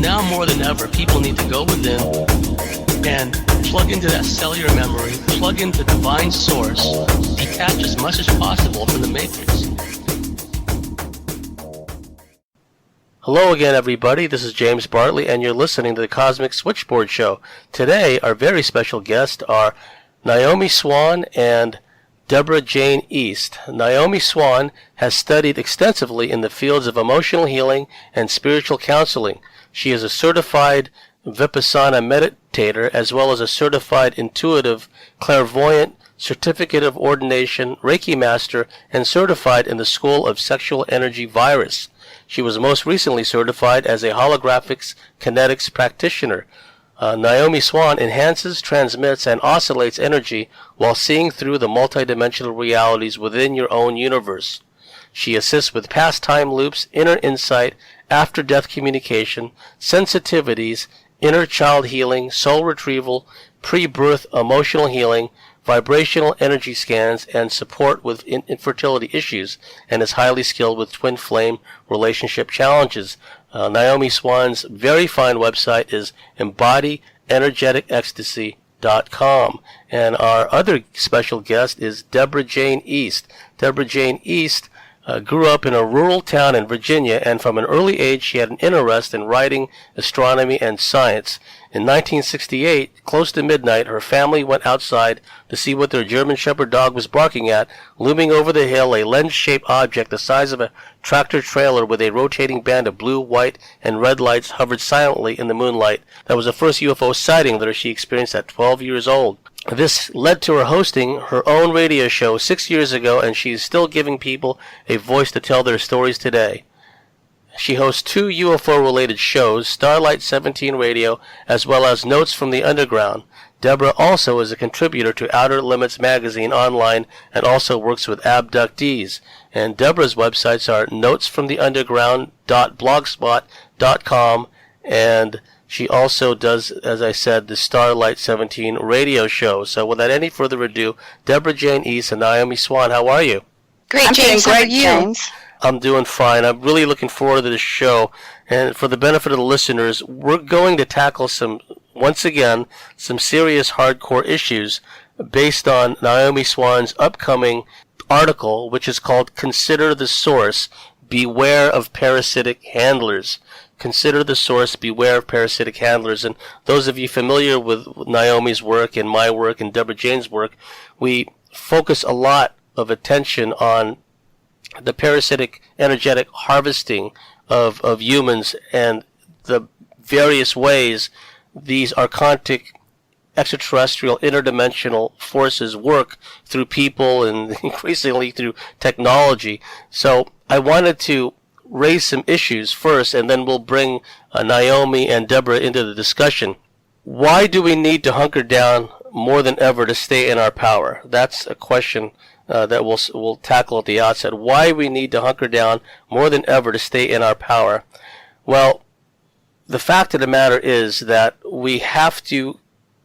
Now more than ever, people need to go within and plug into that cellular memory, plug into divine source, detach as much as possible from the matrix. Hello again, everybody. This is James Bartley, and you're listening to the Cosmic Switchboard Show. Today, our very special guests are Naome Swan and Debra Jayne East. Naome Swan has studied extensively in the fields of emotional healing and spiritual counseling. She is a certified Vipassana meditator as well as a certified intuitive, clairvoyant, certificate of ordination, Reiki master, and certified in the School of Sexual Energy Virus. She was most recently certified as a holographics kinetics practitioner. Naome Swan enhances, transmits, and oscillates energy while seeing through the multidimensional realities within your own universe. She assists with past time loops, inner insight, after-death communication, sensitivities, inner child healing, soul retrieval, pre-birth emotional healing, vibrational energy scans, and support with infertility issues, and is highly skilled with twin flame relationship challenges. Naome Swan's very fine website is embodyenergeticecstasy.com. And our other special guest is Debra Jayne East. Debra Jayne East grew up in a rural town in Virginia, and from an early age she had an interest in writing, astronomy, and science. In 1968, close to midnight, her family went outside to see what their German Shepherd dog was barking at. Looming over the hill, a lens-shaped object the size of a tractor trailer with a rotating band of blue, white, and red lights hovered silently in the moonlight. That was the first UFO sighting that she experienced at 12 years old. This led to her hosting her own radio show 6 years ago, and she is still giving people a voice to tell their stories today. She hosts 2 UFO-related shows, Starlight 17 Radio, as well as Notes from the Underground. Debra also is a contributor to Outer Limits magazine online and also works with abductees. And Debra's websites are notesfromtheunderground.blogspot.com, and she also does, as I said, the Starlight 17 radio show. So without any further ado, Debra Jayne East and Naome Swan, how are you? Great, James. How are you? James. I'm doing fine. I'm really looking forward to this show. And for the benefit of the listeners, we're going to tackle once again, some serious hardcore issues based on Naome Swan's upcoming article, which is called Consider the Source, Beware of Parasitic Handlers. Consider the Source, Beware of Parasitic Handlers. And those of you familiar with Naomi's work and my work and Debra Jayne's work, we focus a lot of attention on the parasitic energetic harvesting of humans and the various ways these archontic extraterrestrial interdimensional forces work through people and increasingly through technology. So I wanted to raise some issues first, and then we'll bring Naome and Debra into the discussion. Why do we need to hunker down more than ever to stay in our power? That's a question that we'll tackle at the outset. Why we need to hunker down more than ever to stay in our power? Well, the fact of the matter is that we have to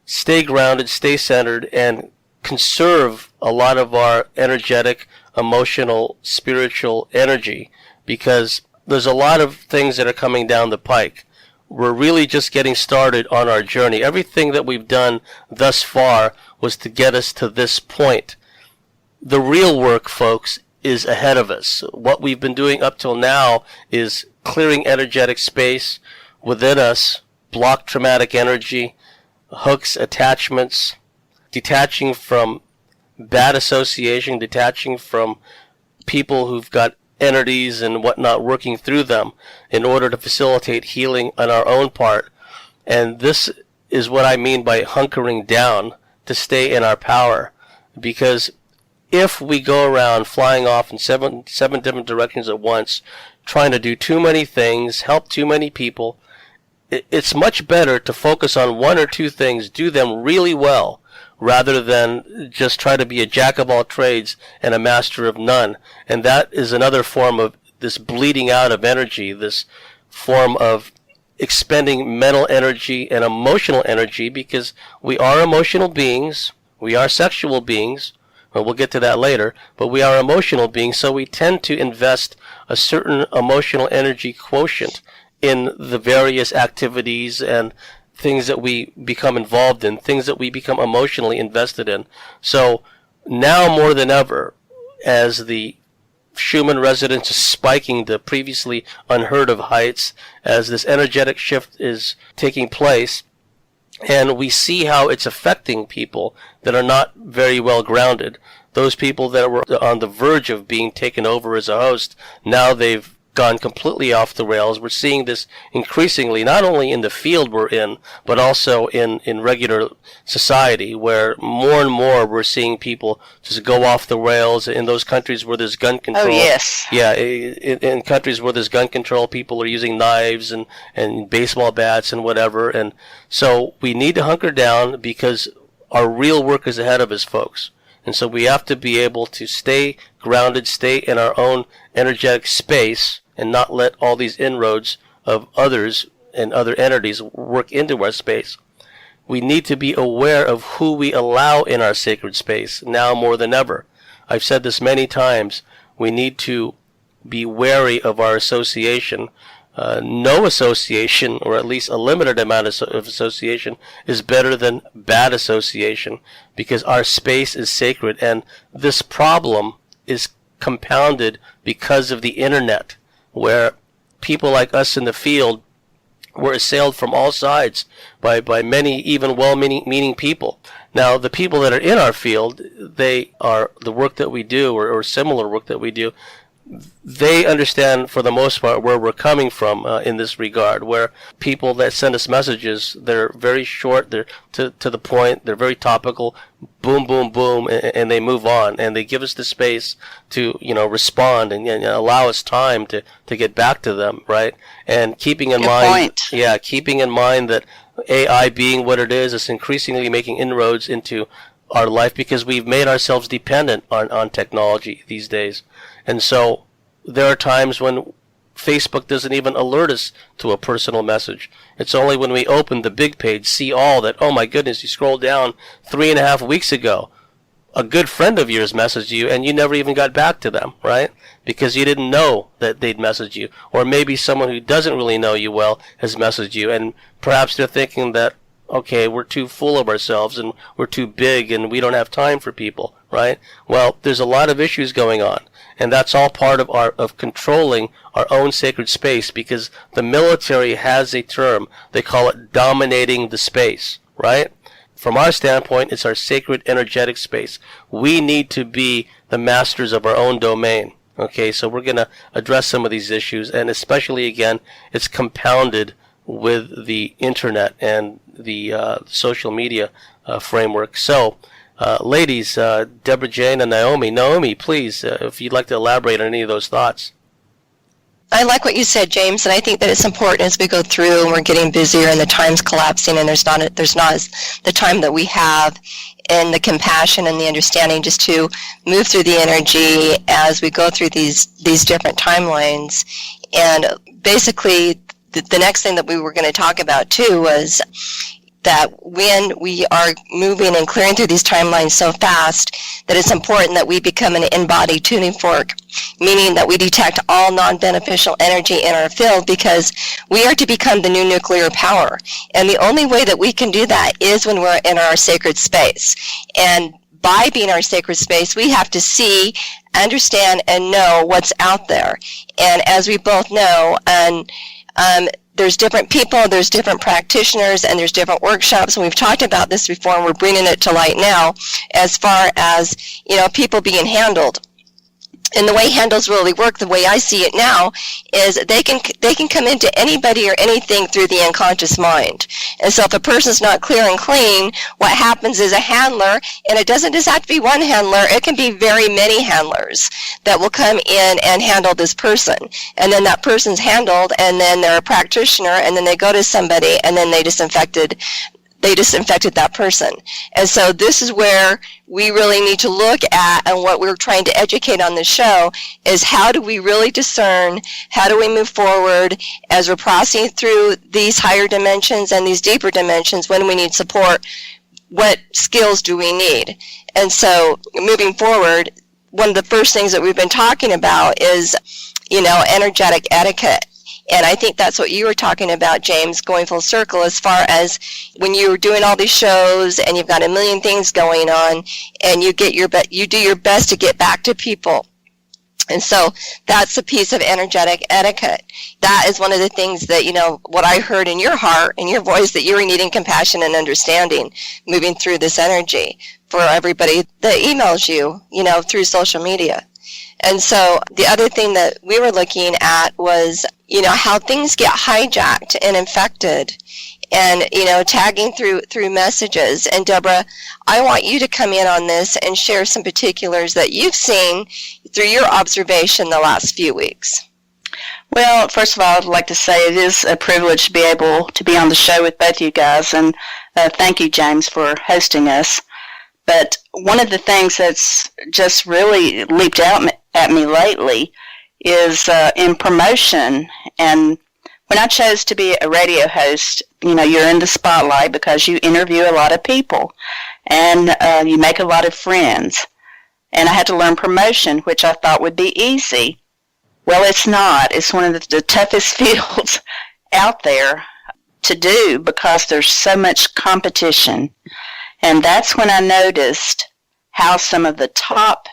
stay grounded, stay centered, and conserve a lot of our energetic, emotional, spiritual energy, because there's a lot of things that are coming down the pike. We're really just getting started on our journey. Everything that we've done thus far was to get us to this point. The real work, folks, is ahead of us. What we've been doing up till now is clearing energetic space within us, block traumatic energy, hooks, attachments, detaching from bad association, detaching from people who've got entities and whatnot working through them in order to facilitate healing on our own part. And this is what I mean by hunkering down to stay in our power, because if we go around flying off in seven different directions at once, trying to do too many things, help too many people, it's much better to focus on 1 or 2 things, do them really well, rather than just try to be a jack of all trades and a master of none. And that is another form of this bleeding out of energy, this form of expending mental energy and emotional energy, because we are emotional beings, we are sexual beings, well, we'll get to that later, but we are emotional beings, so we tend to invest a certain emotional energy quotient in the various activities and things that we become involved in, things that we become emotionally invested in. So now more than ever, as the Schumann resonance is spiking to previously unheard of heights, as this energetic shift is taking place, and we see how it's affecting people that are not very well grounded. Those people that were on the verge of being taken over as a host, now they've gone completely off the rails. We're seeing this increasingly, not only in the field we're in, but also in regular society, where more and more we're seeing people just go off the rails in those countries where there's gun control. Oh, yes. Yeah, in countries where there's gun control, people are using knives and baseball bats and whatever. And so we need to hunker down because our real work is ahead of us, folks. And so we have to be able to stay grounded, stay in our own energetic space, and not let all these inroads of others and other entities work into our space. We need to be aware of who we allow in our sacred space, now more than ever. I've said this many times. We need to be wary of our association. No association, or at least a limited amount of association, is better than bad association, because our space is sacred, and this problem is compounded because of the internet, where people like us in the field were assailed from all sides by many even well-meaning people. Now, the people that are in our field, they are the work that we do, or similar work that we do, they understand for the most part where we're coming from in this regard, where people that send us messages, they're very short, they're to the point, they're very topical, boom, boom, boom, and they move on, and they give us the space to, respond and allow us time to get back to them, right? And keeping in mind that AI being what it is, it's increasingly making inroads into our life because we've made ourselves dependent on technology these days. And so there are times when Facebook doesn't even alert us to a personal message. It's only when we open the big page, see all, that, oh my goodness, you scroll down 3.5 weeks ago, a good friend of yours messaged you and you never even got back to them, right? Because you didn't know that they'd messaged you. Or maybe someone who doesn't really know you well has messaged you, and perhaps they're thinking that, okay, we're too full of ourselves and we're too big and we don't have time for people, right? Well, there's a lot of issues going on, and that's all part of controlling our own sacred space, because the military has a term. They call it dominating the space, right? From our standpoint, it's our sacred energetic space. We need to be the masters of our own domain. Okay, so we're going to address some of these issues, and especially, again, it's compounded with the internet and the social media framework. So, ladies, Debra Jayne and Naome. Naome, please, if you'd like to elaborate on any of those thoughts. I like what you said, James, and I think that it's important as we go through and we're getting busier and the time's collapsing and there's not the time that we have and the compassion and the understanding just to move through the energy as we go through these different timelines. And basically, the next thing that we were going to talk about too was that when we are moving and clearing through these timelines so fast, that it's important that we become an embodied tuning fork, meaning that we detect all non-beneficial energy in our field, because we are to become the new nuclear power. And the only way that we can do that is when we're in our sacred space. And by being our sacred space, we have to see, understand, and know what's out there. And as we both know, there's different people, there's different practitioners, and there's different workshops, and we've talked about this before, and we're bringing it to light now as far as, people being handled. And the way handles really work, the way I see it now, is they can come into anybody or anything through the unconscious mind. And so if a person's not clear and clean, what happens is a handler, and it doesn't just have to be one handler, it can be very many handlers that will come in and handle this person. And then that person's handled, and then they're a practitioner, and then they go to somebody, and then they disinfected that person. And so this is where we really need to look at, and what we're trying to educate on this show is, how do we really discern, how do we move forward as we're processing through these higher dimensions and these deeper dimensions when we need support, what skills do we need? And so moving forward, one of the first things that we've been talking about is, energetic etiquette. And I think that's what you were talking about, James, going full circle, as far as when you're doing all these shows and you've got a million things going on, and you do your best to get back to people. And so that's a piece of energetic etiquette. That is one of the things that, what I heard in your heart and your voice, that you were needing compassion and understanding moving through this energy for everybody that emails you, through social media. And so the other thing that we were looking at was, how things get hijacked and infected, and, tagging through messages. And Debra, I want you to come in on this and share some particulars that you've seen through your observation the last few weeks. Well, first of all, I'd like to say it is a privilege to be able to be on the show with both you guys, and thank you, James, for hosting us. But one of the things that's just really leaped out at me lately is in promotion. And when I chose to be a radio host, you're in the spotlight because you interview a lot of people, and you make a lot of friends. And I had to learn promotion, which I thought would be easy. Well, it's not. It's one of the toughest fields out there to do because there's so much competition. And that's when I noticed how some of the top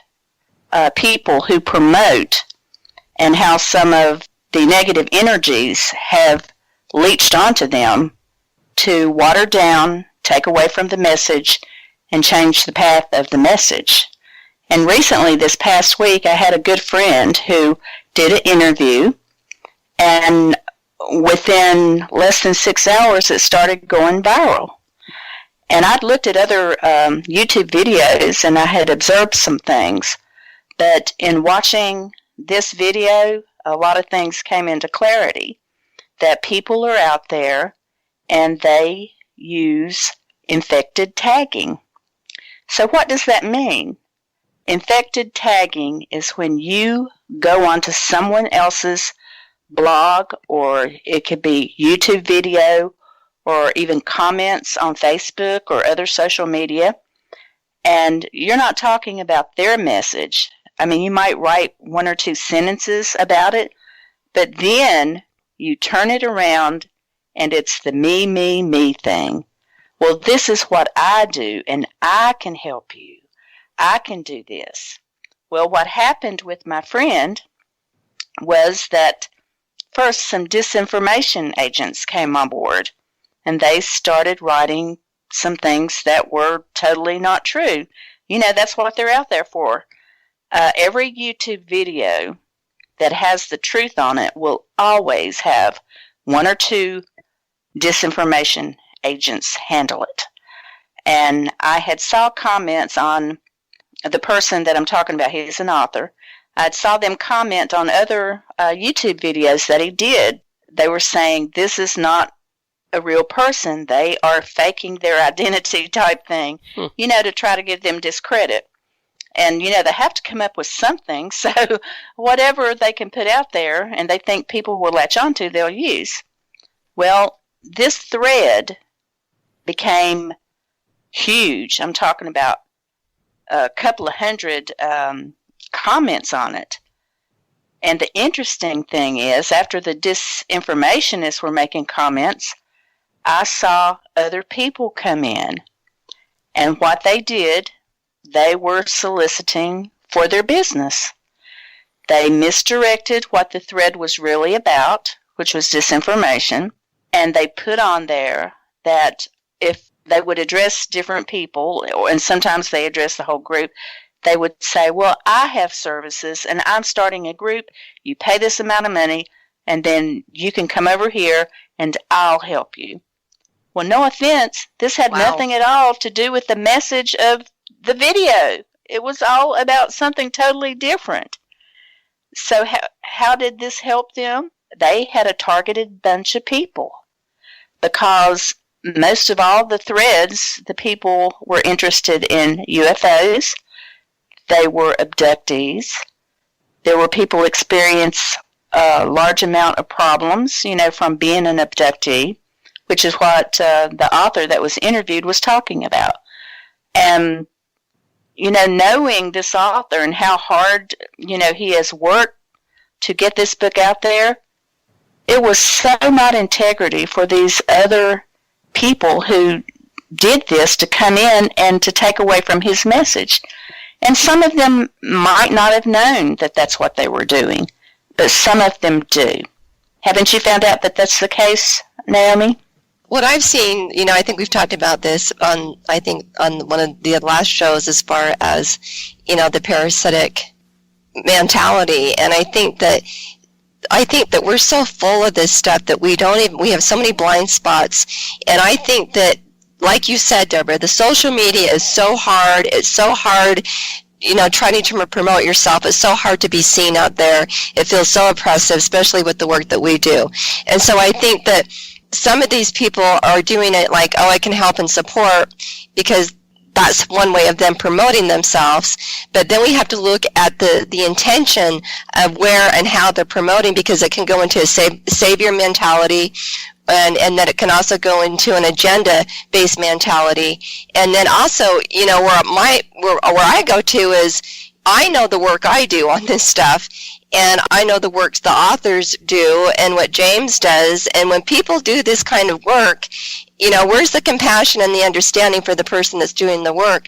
people who promote, and how some of the negative energies have leached onto them to water down, take away from the message, and change the path of the message. And recently, this past week, I had a good friend who did an interview, and within less than 6 hours, it started going viral. And I'd looked at other YouTube videos, and I had observed some things. But in watching this video, a lot of things came into clarity, that people are out there, and they use infected tagging. So what does that mean? Infected tagging is when you go onto someone else's blog, or it could be YouTube video, or even comments on Facebook or other social media, and you're not talking about their message. I mean, you might write 1 or 2 sentences about it, but then you turn it around and it's the me, me, me thing. Well, this is what I do, and I can help you. I can do this. Well, what happened with my friend was that first some disinformation agents came on board, and they started writing some things that were totally not true. That's what they're out there for. Every YouTube video that has the truth on it will always have 1 or 2 disinformation agents handle it. And I had saw comments on the person that I'm talking about. He's an author. I saw them comment on other YouTube videos that he did. They were saying, this is not a real person. They are faking their identity type thing, to try to give them discredit. And, they have to come up with something. So whatever they can put out there and they think people will latch onto, they'll use. Well, this thread became huge. I'm talking about a couple of hundred comments on it. And the interesting thing is, after the disinformationists were making comments, I saw other people come in. And what they did, they were soliciting for their business. They misdirected what the thread was really about, which was disinformation, and they put on there that if they would address different people, and sometimes they address the whole group, they would say, well, I have services, and I'm starting a group. You pay this amount of money, and then you can come over here, and I'll help you. Well, no offense, this had nothing at all to do with the message of the video. It was all about something totally different. So how did this help them? They had a targeted bunch of people, because most of all the threads, the people were interested in UFOs. They were abductees. There were people who experienced a large amount of problems, from being an abductee, which is what the author that was interviewed was talking about. And, knowing this author and how hard, he has worked to get this book out there, it was so not integrity for these other people who did this to come in and to take away from his message. And some of them might not have known that that's what they were doing, but some of them do. Haven't you found out that that's the case, Naome? What I've seen, I think we've talked about this on one of the last shows as far as, the parasitic mentality. And I think that we're so full of this stuff that we have so many blind spots. And I think that, like you said, Deborah, the social media is so hard. It's so hard, trying to promote yourself. It's so hard to be seen out there. It feels so oppressive, especially with the work that we do. And so I think that some of these people are doing it like, I can help and support, because that's one way of them promoting themselves. But then we have to look at the intention of where and how they're promoting, because it can go into a savior mentality, and that it can also go into an agenda-based mentality. And then also, where I go to is, I know the work I do on this stuff, and I know the works the authors do and what James does. And when people do this kind of work, where's the compassion and the understanding for the person that's doing the work?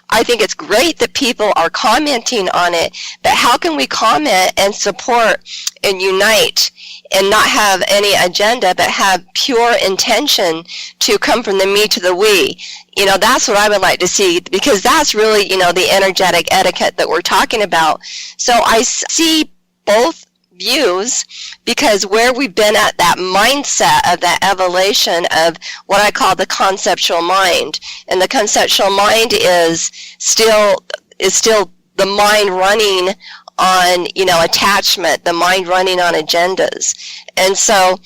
I think it's great that people are commenting on it, but how can we comment and support and unite and not have any agenda, but have pure intention to come from the me to the we? That's what I would like to see, because that's really, the energetic etiquette that we're talking about. So I see both views, because where we've been at that mindset of that evolution of what I call the conceptual mind, and the conceptual mind is still the mind running on, attachment, the mind running on agendas. And so,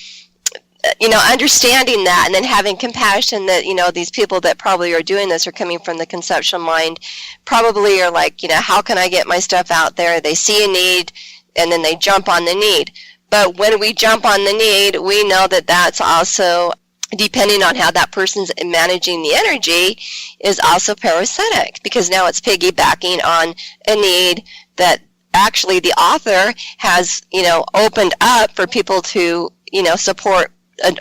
understanding that, and then having compassion that, these people that probably are doing this are coming from the conceptual mind, probably are like, how can I get my stuff out there? They see a need, and then they jump on the need. But when we jump on the need, we know that that's also, depending on how that person's managing the energy, is also parasitic, because now it's piggybacking on a need that actually the author has, opened up for people to, support,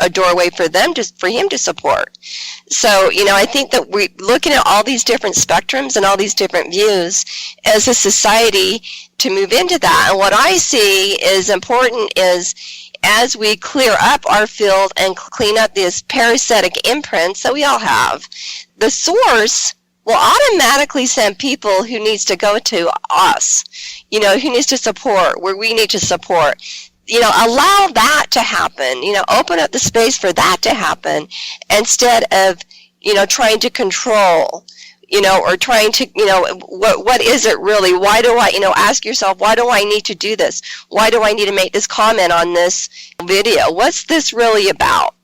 a doorway for him to support. So, I think that we're looking at all these different spectrums and all these different views as a society to move into that. And what I see is important is, as we clear up our field and clean up these parasitic imprints that we all have, the source will automatically send people who needs to go to us, who needs to support, where we need to support. Allow that to happen, open up the space for that to happen, instead of, trying to control, or trying to, what is it really? Why do I, ask yourself, why do I need to do this? Why do I need to make this comment on this video? What's this really about?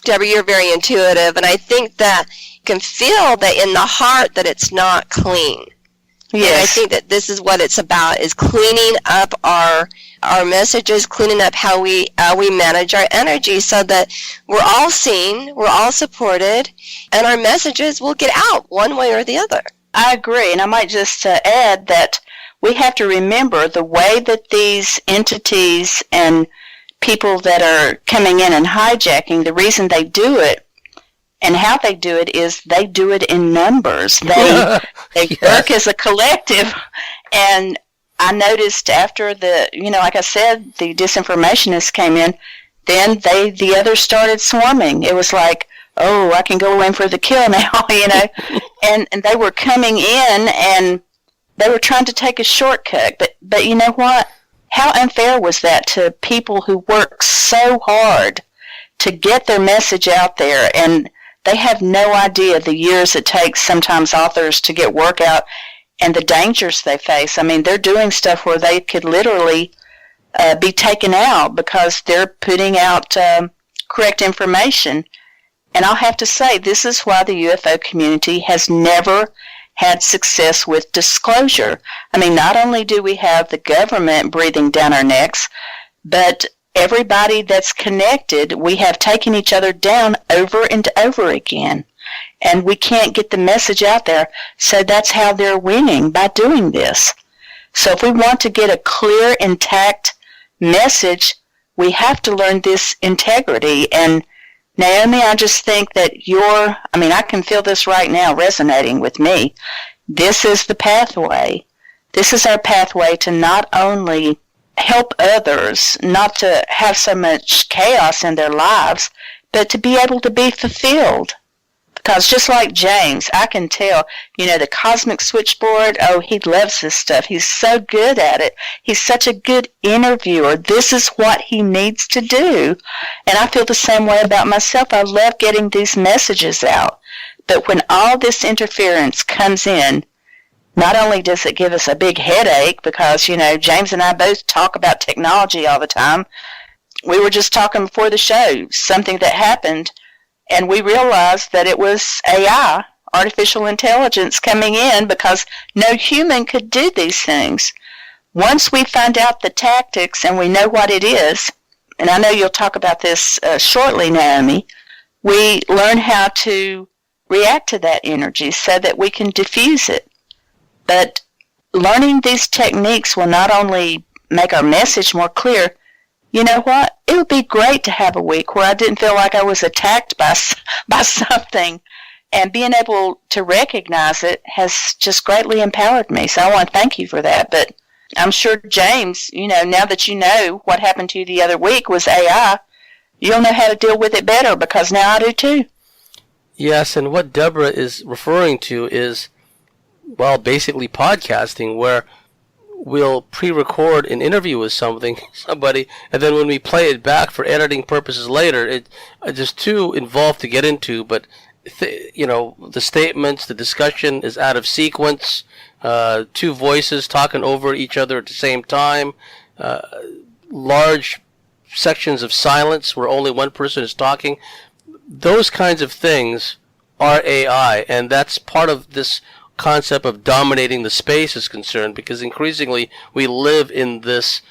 Deborah, you're very intuitive, and I think that you can feel that in the heart that it's not clean. Yes. And I think that this is what it's about, is cleaning up our messages, cleaning up how we manage our energy, so that we're all seen, we're all supported, and our messages will get out one way or the other. I agree, and I might just add that we have to remember the way that these entities and people that are coming in and hijacking, the reason they do it and how they do it is they do it in numbers. They yes. work as a collective. And I noticed after like I said, the disinformationists came in, then the others started swarming. It was like, oh, I can go in for the kill now, and they were coming in and they were trying to take a shortcut. But you know what? How unfair was that to people who work so hard to get their message out there, and they have no idea the years it takes sometimes authors to get work out and the dangers they face. I mean, they're doing stuff where they could literally be taken out because they're putting out correct information. And I'll have to say, this is why the UFO community has never had success with disclosure. I mean, not only do we have the government breathing down our necks, but everybody that's connected, we have taken each other down over and over again. And we can't get the message out there. So that's how they're winning, by doing this. So if we want to get a clear, intact message, we have to learn this integrity. And Naome, I just think that I can feel this right now resonating with me. This is the pathway. This is our pathway to not only help others, not to have so much chaos in their lives, but to be able to be fulfilled. Because just like James, I can tell, the cosmic switchboard, he loves this stuff. He's so good at it. He's such a good interviewer. This is what he needs to do. And I feel the same way about myself. I love getting these messages out. But when all this interference comes in, not only does it give us a big headache because, James and I both talk about technology all the time. We were just talking before the show, something that happened, and we realized that it was AI, artificial intelligence, coming in because no human could do these things. Once we find out the tactics and we know what it is, and I know you'll talk about this shortly, Naome, we learn how to react to that energy so that we can diffuse it. But learning these techniques will not only make our message more clear. You know what? It would be great to have a week where I didn't feel like I was attacked by something, and being able to recognize it has just greatly empowered me. So I want to thank you for that. But I'm sure, James, now that you know what happened to you the other week was AI, you'll know how to deal with it better because now I do too. Yes, and what Debra is referring to is, basically podcasting, where we'll pre-record an interview with somebody, and then when we play it back for editing purposes later, it's just too involved to get into. But the statements, the discussion is out of sequence. Two voices talking over each other at the same time. Large sections of silence where only one person is talking. Those kinds of things are AI, and that's part of this concept of dominating the space is concerned, because increasingly we live in this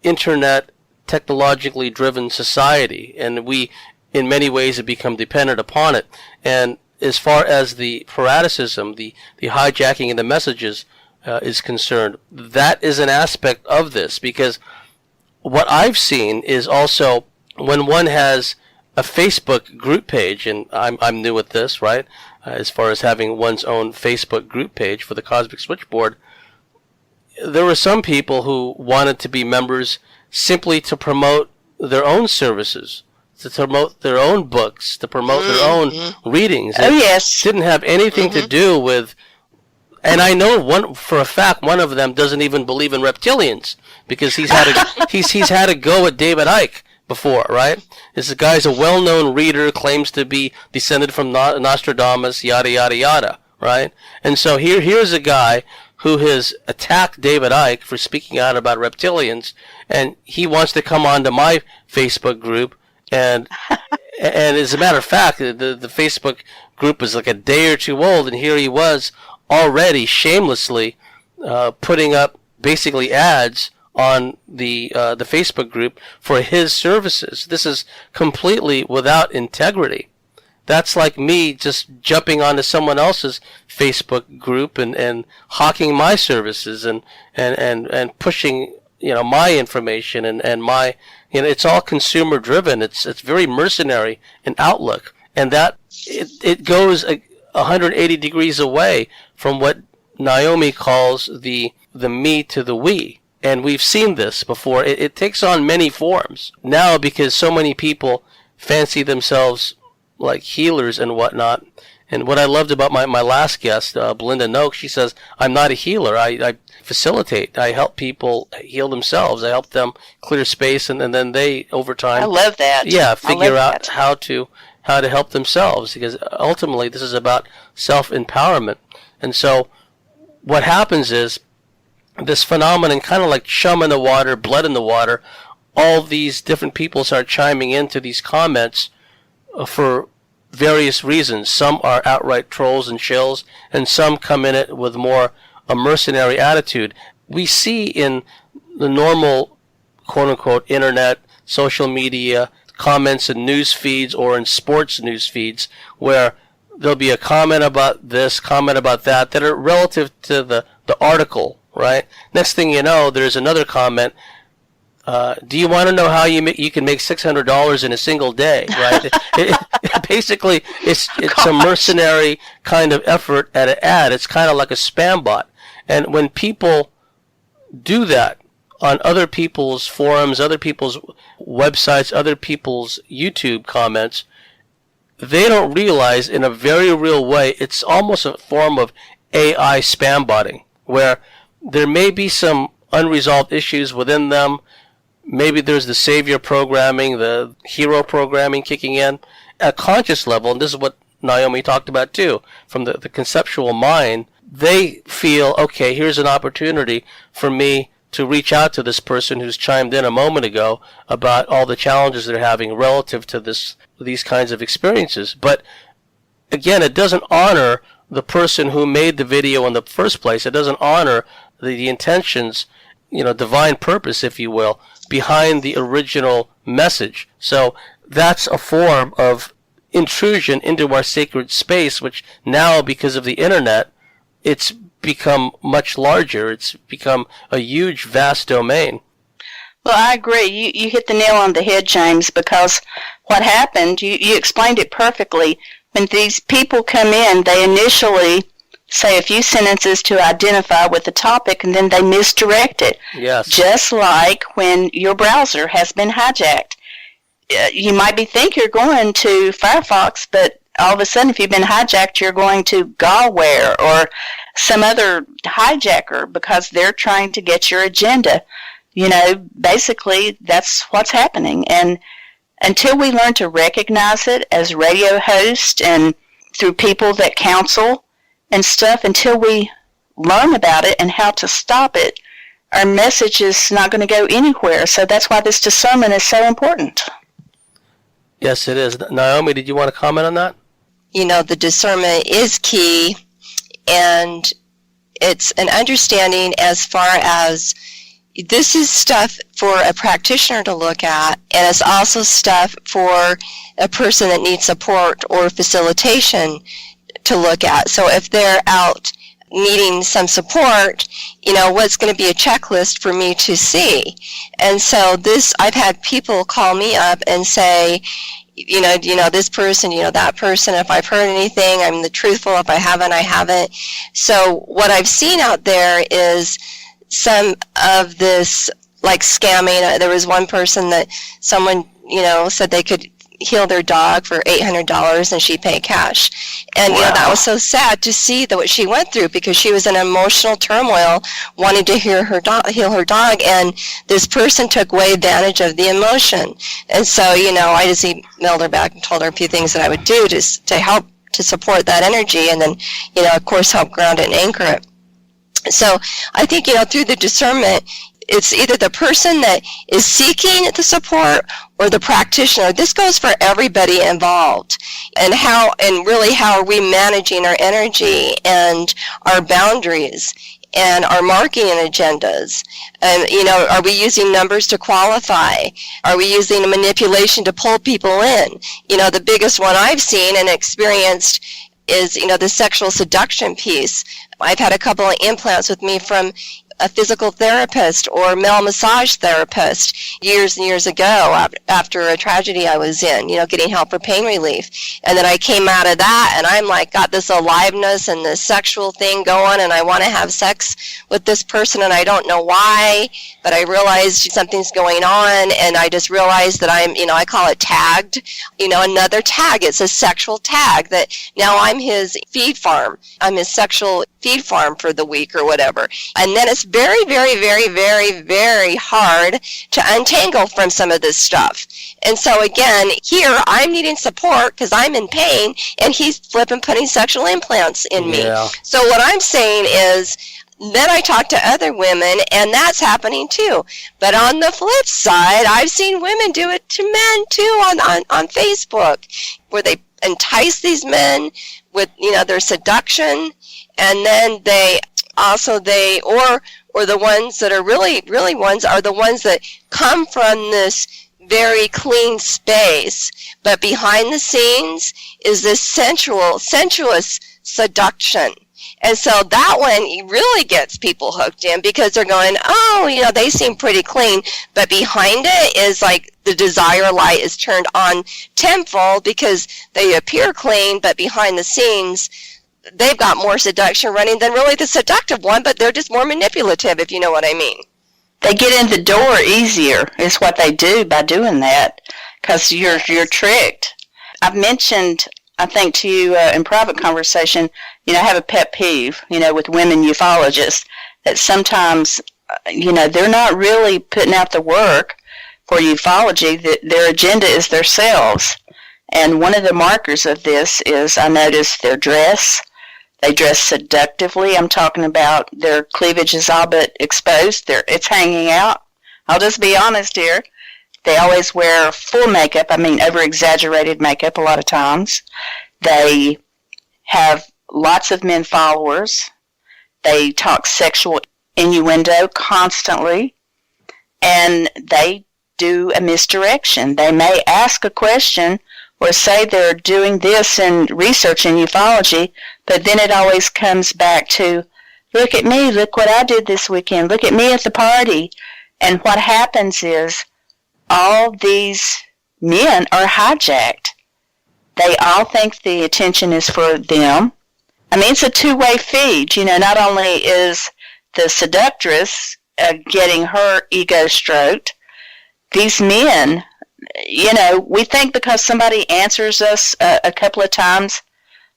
internet technologically driven society, and we in many ways have become dependent upon it. And as far as the parasitism, the hijacking of the messages is concerned, that is an aspect of this, because what I've seen is also when one has a Facebook group page, and I'm new at this, right? As far as having one's own Facebook group page for the Cosmic Switchboard, there were some people who wanted to be members simply to promote their own services, to promote their own books, to promote their own readings. Oh, yes. It didn't have anything to do with, and I know for a fact one of them doesn't even believe in reptilians, because he's had a go at David Icke before, right? This guy's a well-known reader, claims to be descended from Nostradamus, yada, yada, yada, right? And so here's a guy who has attacked David Icke for speaking out about reptilians, and he wants to come onto my Facebook group, and as a matter of fact, the Facebook group is like a day or two old, and here he was already shamelessly putting up basically ads on the Facebook group for his services. This is completely without integrity. That's like me just jumping onto someone else's Facebook group and hawking my services and pushing my information and my it's all consumer driven. It's very mercenary in outlook, and that it goes 180 degrees away from what Naome calls the me to the we. And we've seen this before. It takes on many forms now because so many people fancy themselves like healers and whatnot. And what I loved about my last guest, Belinda Noakes, she says, I'm not a healer. I facilitate. I help people heal themselves. I help them clear space, and then they, over time... I love that. Yeah, figure out how to help themselves, because ultimately this is about self-empowerment. And so what happens is, this phenomenon, kind of like chum in the water, blood in the water, all these different people start chiming into these comments for various reasons. Some are outright trolls and shills, and some come in it with more a mercenary attitude. We see in the normal, quote-unquote, internet, social media, comments in news feeds or in sports news feeds, where there'll be a comment about this, comment about that are relative to the article, right? Next thing you know, there's another comment Do you want to know how you can make $600 in a single day? Right? Basically, it's a mercenary kind of effort at an ad. It's kind of like a spam bot. And when people do that on other people's forums, other people's websites, other people's YouTube comments, they don't realize in a very real way it's almost a form of AI spam botting, where there may be some unresolved issues within them. Maybe there's the savior programming, the hero programming kicking in at conscious level, and this is what Naome talked about too, from the conceptual mind. They feel, okay, here's an opportunity for me to reach out to this person who's chimed in a moment ago about all the challenges they're having relative to these kinds of experiences. But again, it doesn't honor the person who made the video in the first place. It doesn't honor the intentions, divine purpose, if you will, behind the original message. So that's a form of intrusion into our sacred space, which now, because of the internet, it's become much larger. It's become a huge, vast domain. Well, I agree. You hit the nail on the head, James, because what happened, you explained it perfectly. When these people come in, they initially say a few sentences to identify with the topic, and then they misdirect it. Yes. Just like when your browser has been hijacked. You might think you're going to Firefox, but all of a sudden, if you've been hijacked, you're going to Galware or some other hijacker because they're trying to get your agenda. Basically, that's what's happening. And until we learn to recognize it as radio hosts and through people that counsel and stuff, until we learn about it and how to stop it, our message is not going to go anywhere. So that's why this discernment is so important. Yes, it is. Naome, did you want to comment on that? The discernment is key, and it's an understanding as far as this is stuff for a practitioner to look at, and it's also stuff for a person that needs support or facilitation to look at. So if they're out needing some support, what's going to be a checklist for me to see? And so I've had people call me up and say, this person, that person, if I've heard anything, I'm the truthful. If I haven't, I haven't. So what I've seen out there is some of this, like scamming. There was one person that someone, said they could heal their dog for $800 and she paid cash. And, wow. That was so sad to see what she went through, because she was in emotional turmoil wanting to heal her dog, and this person took way advantage of the emotion. And so, I just emailed her back and told her a few things that I would do to help to support that energy, and then, of course, help ground it and anchor it. So I think, through the discernment, it's either the person that is seeking the support or the practitioner. This goes for everybody involved. And how are we managing our energy and our boundaries and our marketing agendas? And, are we using numbers to qualify? Are we using manipulation to pull people in? The biggest one I've seen and experienced is, the sexual seduction piece. I've had a couple of implants with me from a physical therapist or male massage therapist years and years ago after a tragedy I was in, getting help for pain relief. And then I came out of that and I'm got this aliveness and this sexual thing going, and I want to have sex with this person and I don't know why, but I realized something's going on, and I just realized that I'm, I call it tagged, another tag. It's a sexual tag that now I'm his feed farm. I'm his sexual feed farm for the week or whatever. And then it's very, very, very, very, very hard to untangle from some of this stuff. And so again, here I'm needing support because I'm in pain, and he's flipping putting sexual implants in me. Yeah. So what I'm saying is, then I talk to other women, and that's happening too. But on the flip side, I've seen women do it to men too on Facebook, where they entice these men with their seduction, and then or the ones that are really ones are the ones that come from this very clean space, but behind the scenes is this sensuous seduction. And so that one really gets people hooked in because they're going, oh, you know, they seem pretty clean. But behind it is like the desire light is turned on tenfold because they appear clean, but behind the scenes, they've got more seduction running than really the seductive one, but they're just more manipulative, if you know what I mean. They get in the door easier is what they do by doing that, because you're tricked. I've mentioned, I think, to you in private conversation, you know, I have a pet peeve, you know, with women ufologists, that sometimes, you know, they're not really putting out the work for ufology, that their agenda is themselves. And one of the markers of this is, I noticed their dress. They dress seductively. I'm talking about their cleavage is all but exposed. It's hanging out. I'll just be honest here. They always wear full makeup. I mean, over-exaggerated makeup a lot of times. They have lots of men followers. They talk sexual innuendo constantly. And they do a misdirection. They may ask a question or say they're doing this in research in ufology, but then it always comes back to, look at me, look what I did this weekend, look at me at the party. And what happens is all these men are hijacked. They all think the attention is for them. I mean, it's a two-way feed. You know, not only is the seductress getting her ego stroked, these men, you know, we think because somebody answers us a couple of times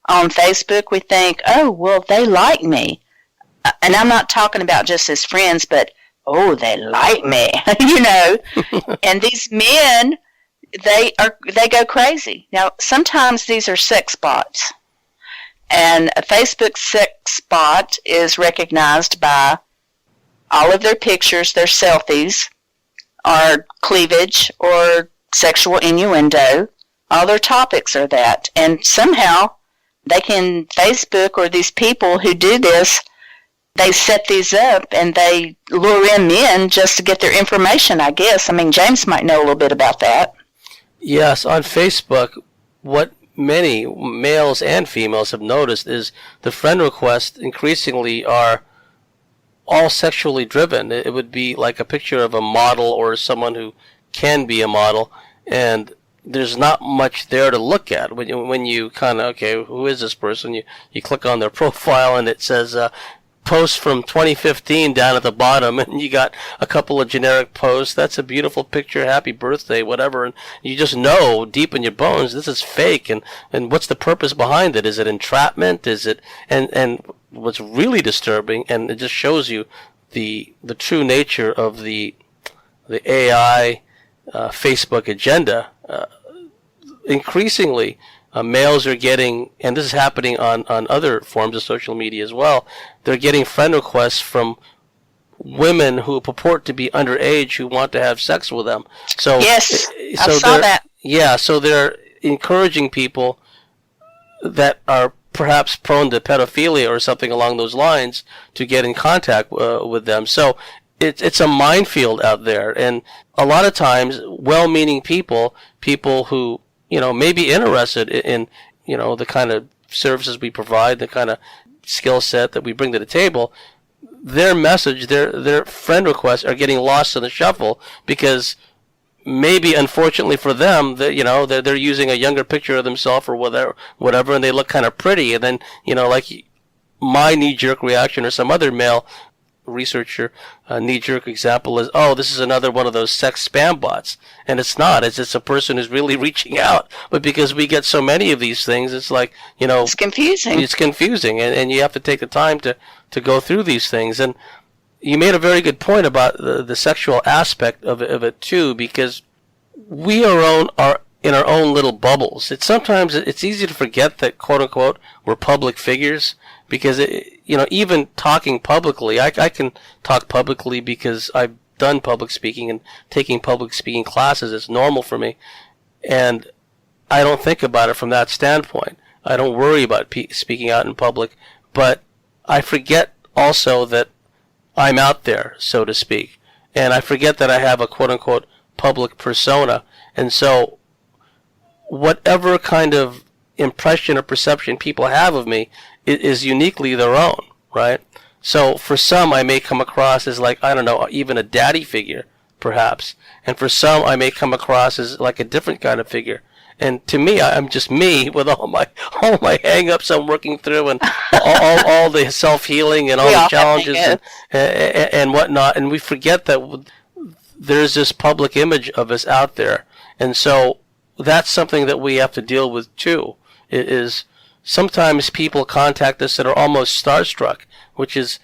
on Facebook, we think, oh, well, they like me. And I'm not talking about just as friends, but, oh, they like me, you know. And these men, they go crazy. Now, sometimes these are sex bots. And a Facebook sex bot is recognized by all of their pictures, their selfies, or cleavage, or sexual innuendo. All their topics are that. And somehow they can, Facebook or these people who do this, they set these up and they lure in men just to get their information, I guess. I mean, James might know a little bit about that. Yes, on Facebook, what many males and females have noticed is the friend requests increasingly are all sexually driven. It would be like a picture of a model or someone who can be a model, and there's not much there to look at. When you kind of, okay, who is this person? You click on their profile and it says post from 2015 down at the bottom, and you got a couple of generic posts. That's a beautiful picture, happy birthday, whatever, and you just know deep in your bones this is fake. And what's the purpose behind it? Is it entrapment? Is it and what's really disturbing, and it just shows you the true nature of the AI Facebook agenda. Increasingly, males are getting, and this is happening on other forms of social media as well, they're getting friend requests from women who purport to be underage who want to have sex with them. So yes, I saw that. Yeah, so they're encouraging people that are perhaps prone to pedophilia or something along those lines to get in contact with them. So it's a minefield out there, and a lot of times well-meaning people who, you know, may be interested in, you know, the kind of services we provide, the kind of skill set that we bring to the table, their message, their friend requests are getting lost in the shuffle because maybe, unfortunately for them, that, you know, they're using a younger picture of themselves or whatever, and they look kind of pretty, and then, you know, like my knee-jerk reaction or some other male researcher knee-jerk example is, oh, this is another one of those sex spam bots. And it's not. It's just a person who's really reaching out. But because we get so many of these things, it's like, you know, it's confusing. It's confusing, and you have to take the time to go through these things. And you made a very good point about the sexual aspect of it too, because we are in our own little bubbles. Sometimes it's easy to forget that, quote unquote, we're public figures, because you know, even talking publicly, I can talk publicly because I've done public speaking and taking public speaking classes. It's normal for me, and I don't think about it from that standpoint. I don't worry about speaking out in public, but I forget also that I'm out there, so to speak, and I forget that I have a quote unquote public persona. And so whatever kind of impression or perception people have of me is uniquely their own, right? So for some, I may come across as like, I don't know, even a daddy figure, perhaps. And for some, I may come across as like a different kind of figure. And to me, I'm just me with all my hang-ups I'm working through, and all the self-healing and all the challenges and whatnot. And we forget that there's this public image of us out there. And so that's something that we have to deal with too. It is sometimes people contact us that are almost starstruck, which is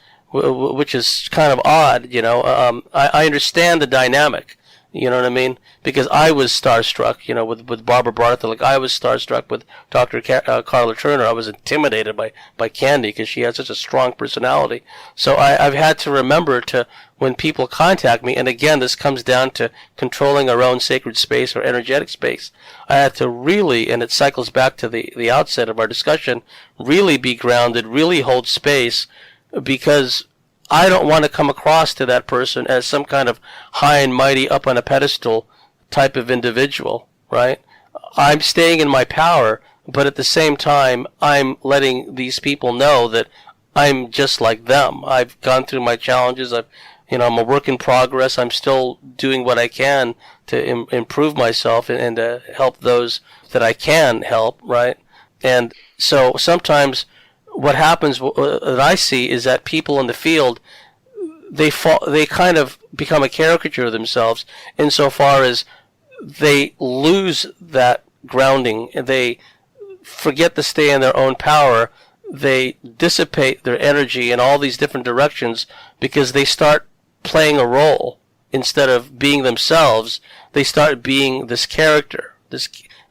kind of odd, you know. I understand the dynamic, you know what I mean? Because I was starstruck, you know, with Barbara Bartley. Like I was starstruck with Dr. Carla Turner. I was intimidated by Candy because she had such a strong personality. So I've had to remember to, when people contact me, and again, this comes down to controlling our own sacred space or energetic space, I had to really, and it cycles back to the outset of our discussion, really be grounded, really hold space, because I don't want to come across to that person as some kind of high and mighty, up on a pedestal type of individual, right? I'm staying in my power, but at the same time, I'm letting these people know that I'm just like them. I've gone through my challenges. I'm a work in progress. I'm still doing what I can to improve myself and to help those that I can help, right? And so sometimes what happens that I see is that people in the field, they kind of become a caricature of themselves insofar as they lose that grounding. They forget to stay in their own power. They dissipate their energy in all these different directions because they start playing a role instead of being themselves. They start being this character,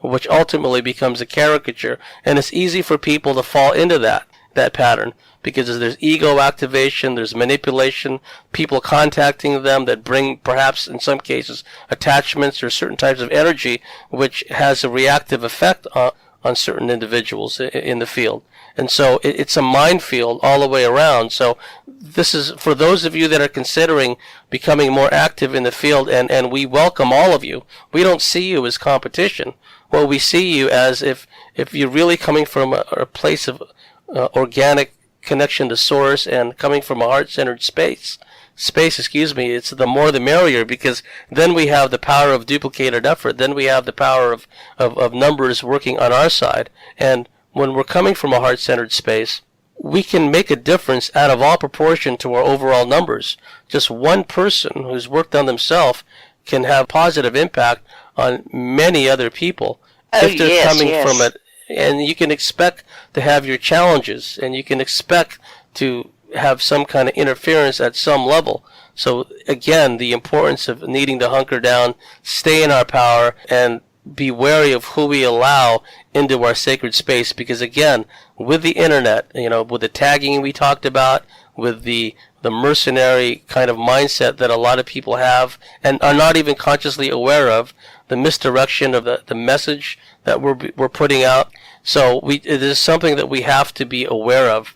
which ultimately becomes a caricature. And it's easy for people to fall into that pattern because there's ego activation, there's manipulation, people contacting them that bring perhaps in some cases attachments or certain types of energy which has a reactive effect on certain individuals in the field. And so it's a minefield all the way around. So this is for those of you that are considering becoming more active in the field, and we welcome all of you. We don't see you as competition. Well, we see you as if you're really coming from a place of organic connection to source and coming from a heart-centered space, it's the more the merrier, because then we have the power of duplicated effort. Then we have the power of numbers working on our side. And when we're coming from a heart-centered space, we can make a difference out of all proportion to our overall numbers. Just one person who's worked on themselves can have positive impact on many other people if they're coming from it. And you can expect to have your challenges, and you can expect to have some kind of interference at some level. So again, the importance of needing to hunker down, stay in our power, and be wary of who we allow into our sacred space. Because again, with the internet, with the tagging we talked about, with the mercenary kind of mindset that a lot of people have and are not even consciously aware of, the misdirection of the message that we're putting out. So it is something that we have to be aware of.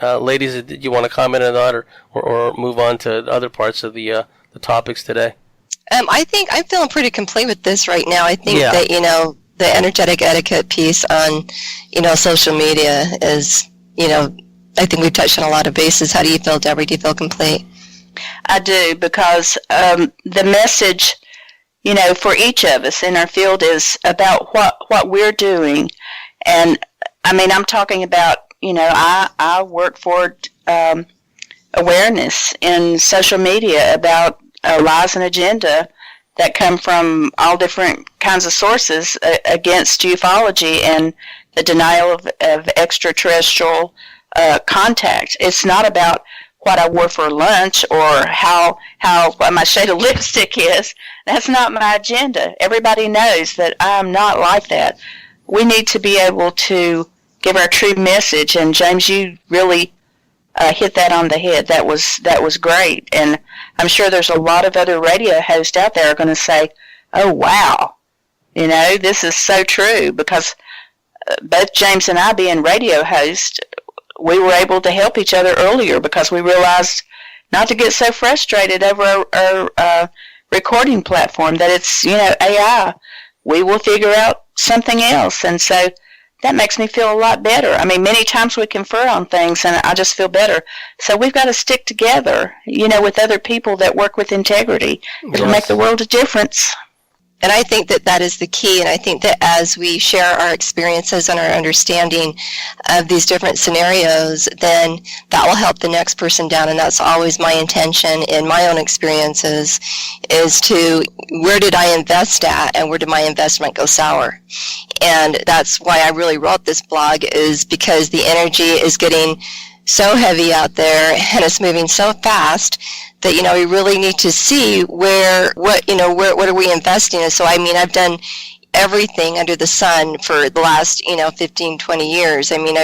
Ladies, did you want to comment on that or move on to other parts of the topics today? I think I'm feeling pretty complete with this right now. I think that, the energetic etiquette piece on, social media is, I think we've touched on a lot of bases. How do you feel, Debra? Do you feel complete? I do, because the message, for each of us in our field is about what we're doing. And, I'm talking about, I work for awareness in social media about lies and agenda that come from all different kinds of sources against ufology and the denial of extraterrestrial contact. It's not about what I wore for lunch or how what my shade of lipstick is. That's not my agenda. Everybody knows that I'm not like that. We need to be able to give our true message, and James, you really hit that on the head. That was great, and I'm sure there's a lot of other radio hosts out there are going to say, "Oh wow, this is so true," because both James and I, being radio hosts, we were able to help each other earlier because we realized not to get so frustrated over our recording platform that it's AI. We will figure out something else, and so that makes me feel a lot better. I mean, many times we confer on things and I just feel better. So we've got to stick together, with other people that work with integrity. It'll make the world a difference. And I think that that is the key. And I think that as we share our experiences and our understanding of these different scenarios, then that will help the next person down. And that's always my intention in my own experiences, is to, where did I invest at and where did my investment go sour? And that's why I really wrote this blog, is because the energy is getting so heavy out there and it's moving so fast that, we really need to see what are we investing in. So, I mean, I've done everything under the sun for the last, 15, 20 years. I mean,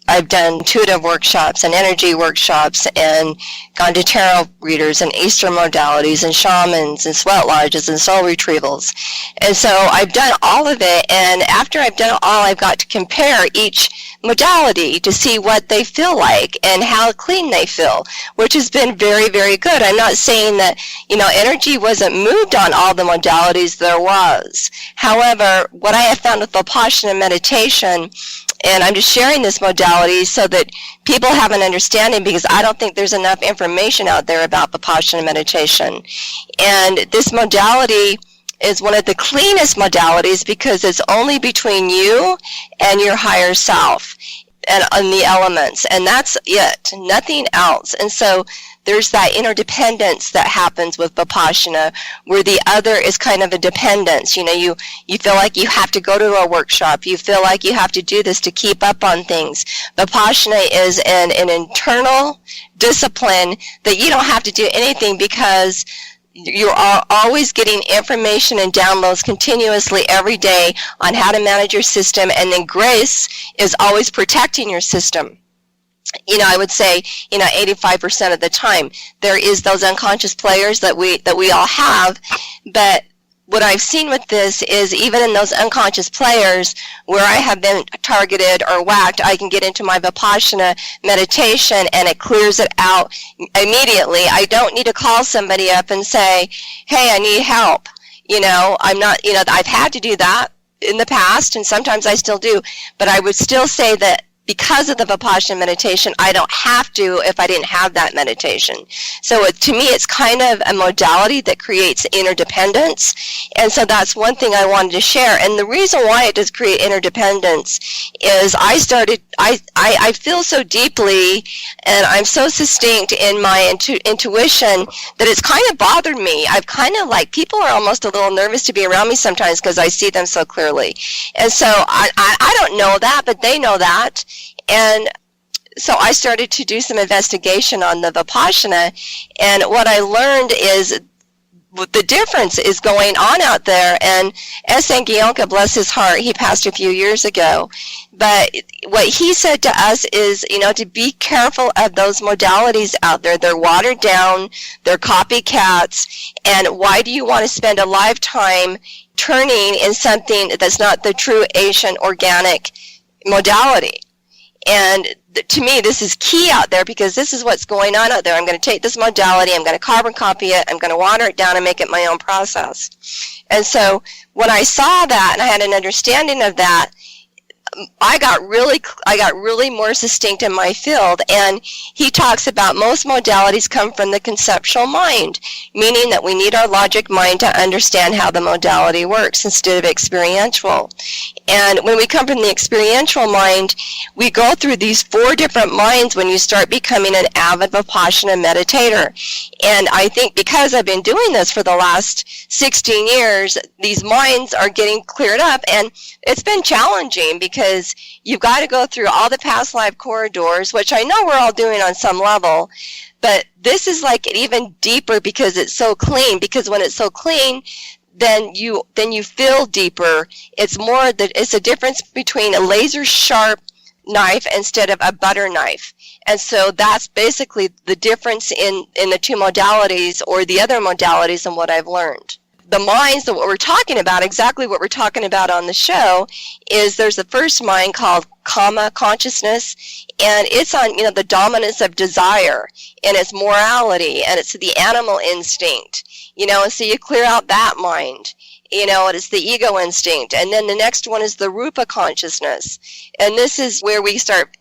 I've done intuitive workshops and energy workshops and gone to tarot readers and Easter modalities and shamans and sweat lodges and soul retrievals. And so I've done all of it, and after I've done it all, I've got to compare each modality to see what they feel like and how clean they feel, which has been very, very good. I'm not saying that, energy wasn't moved on all the modalities. There was. However, what I have found with Vipassana meditation, and I'm just sharing this modality so that people have an understanding, because I don't think there's enough information out there about Vipassana meditation. And this modality is one of the cleanest modalities because it's only between you and your higher self and the elements. And that's it, nothing else. And so there's that interdependence that happens with Vipassana, where the other is kind of a dependence. You feel like you have to go to a workshop. You feel like you have to do this to keep up on things. Vipassana is an internal discipline that you don't have to do anything, because you are always getting information and downloads continuously every day on how to manage your system, and then grace is always protecting your system. I would say, 85% of the time there is those unconscious players that we all have. But what I've seen with this is, even in those unconscious players where I have been targeted or whacked, I can get into my Vipassana meditation and it clears it out immediately. I don't need to call somebody up and say, hey, I need help. I'm not, I've had to do that in the past, and sometimes I still do, but I would still say that because of the Vipassana meditation, I don't have to if I didn't have that meditation. So to me, it's kind of a modality that creates interdependence. And so that's one thing I wanted to share. And the reason why it does create interdependence is I feel so deeply, and I'm so succinct in my intuition that it's kind of bothered me. I've kind of people are almost a little nervous to be around me sometimes because I see them so clearly. And so I don't know that, but they know that. And so I started to do some investigation on the Vipassana, and what I learned is the difference is going on out there. And S.N. Gionka, bless his heart, he passed a few years ago, but what he said to us is, to be careful of those modalities out there. They're watered down, they're copycats, and why do you want to spend a lifetime turning in something that's not the true Asian organic modality? And to me, this is key out there, because this is what's going on out there. I'm going to take this modality, I'm going to carbon copy it, I'm going to water it down and make it my own process. And so when I saw that and I had an understanding of that, I got really more succinct in my field. And he talks about most modalities come from the conceptual mind, meaning that we need our logic mind to understand how the modality works instead of experiential. And when we come from the experiential mind, we go through these 4 different minds when you start becoming an avid Vipassana meditator. And I think because I've been doing this for the last 16 years, these minds are getting cleared up, and it's been challenging because you've got to go through all the past life corridors, which I know we're all doing on some level, but this is even deeper because it's so clean. Because when it's so clean, then you feel deeper. It's a difference between a laser sharp knife instead of a butter knife. And so that's basically the difference in the 2 modalities, or the other modalities, and what I've learned. The minds, that what we're talking about, exactly what we're talking about on the show, is there's the first mind called Kama consciousness, and it's on the dominance of desire, and it's morality, and it's the animal instinct. and so you clear out that mind. It's the ego instinct. And then the next one is the rupa consciousness. And this is where we start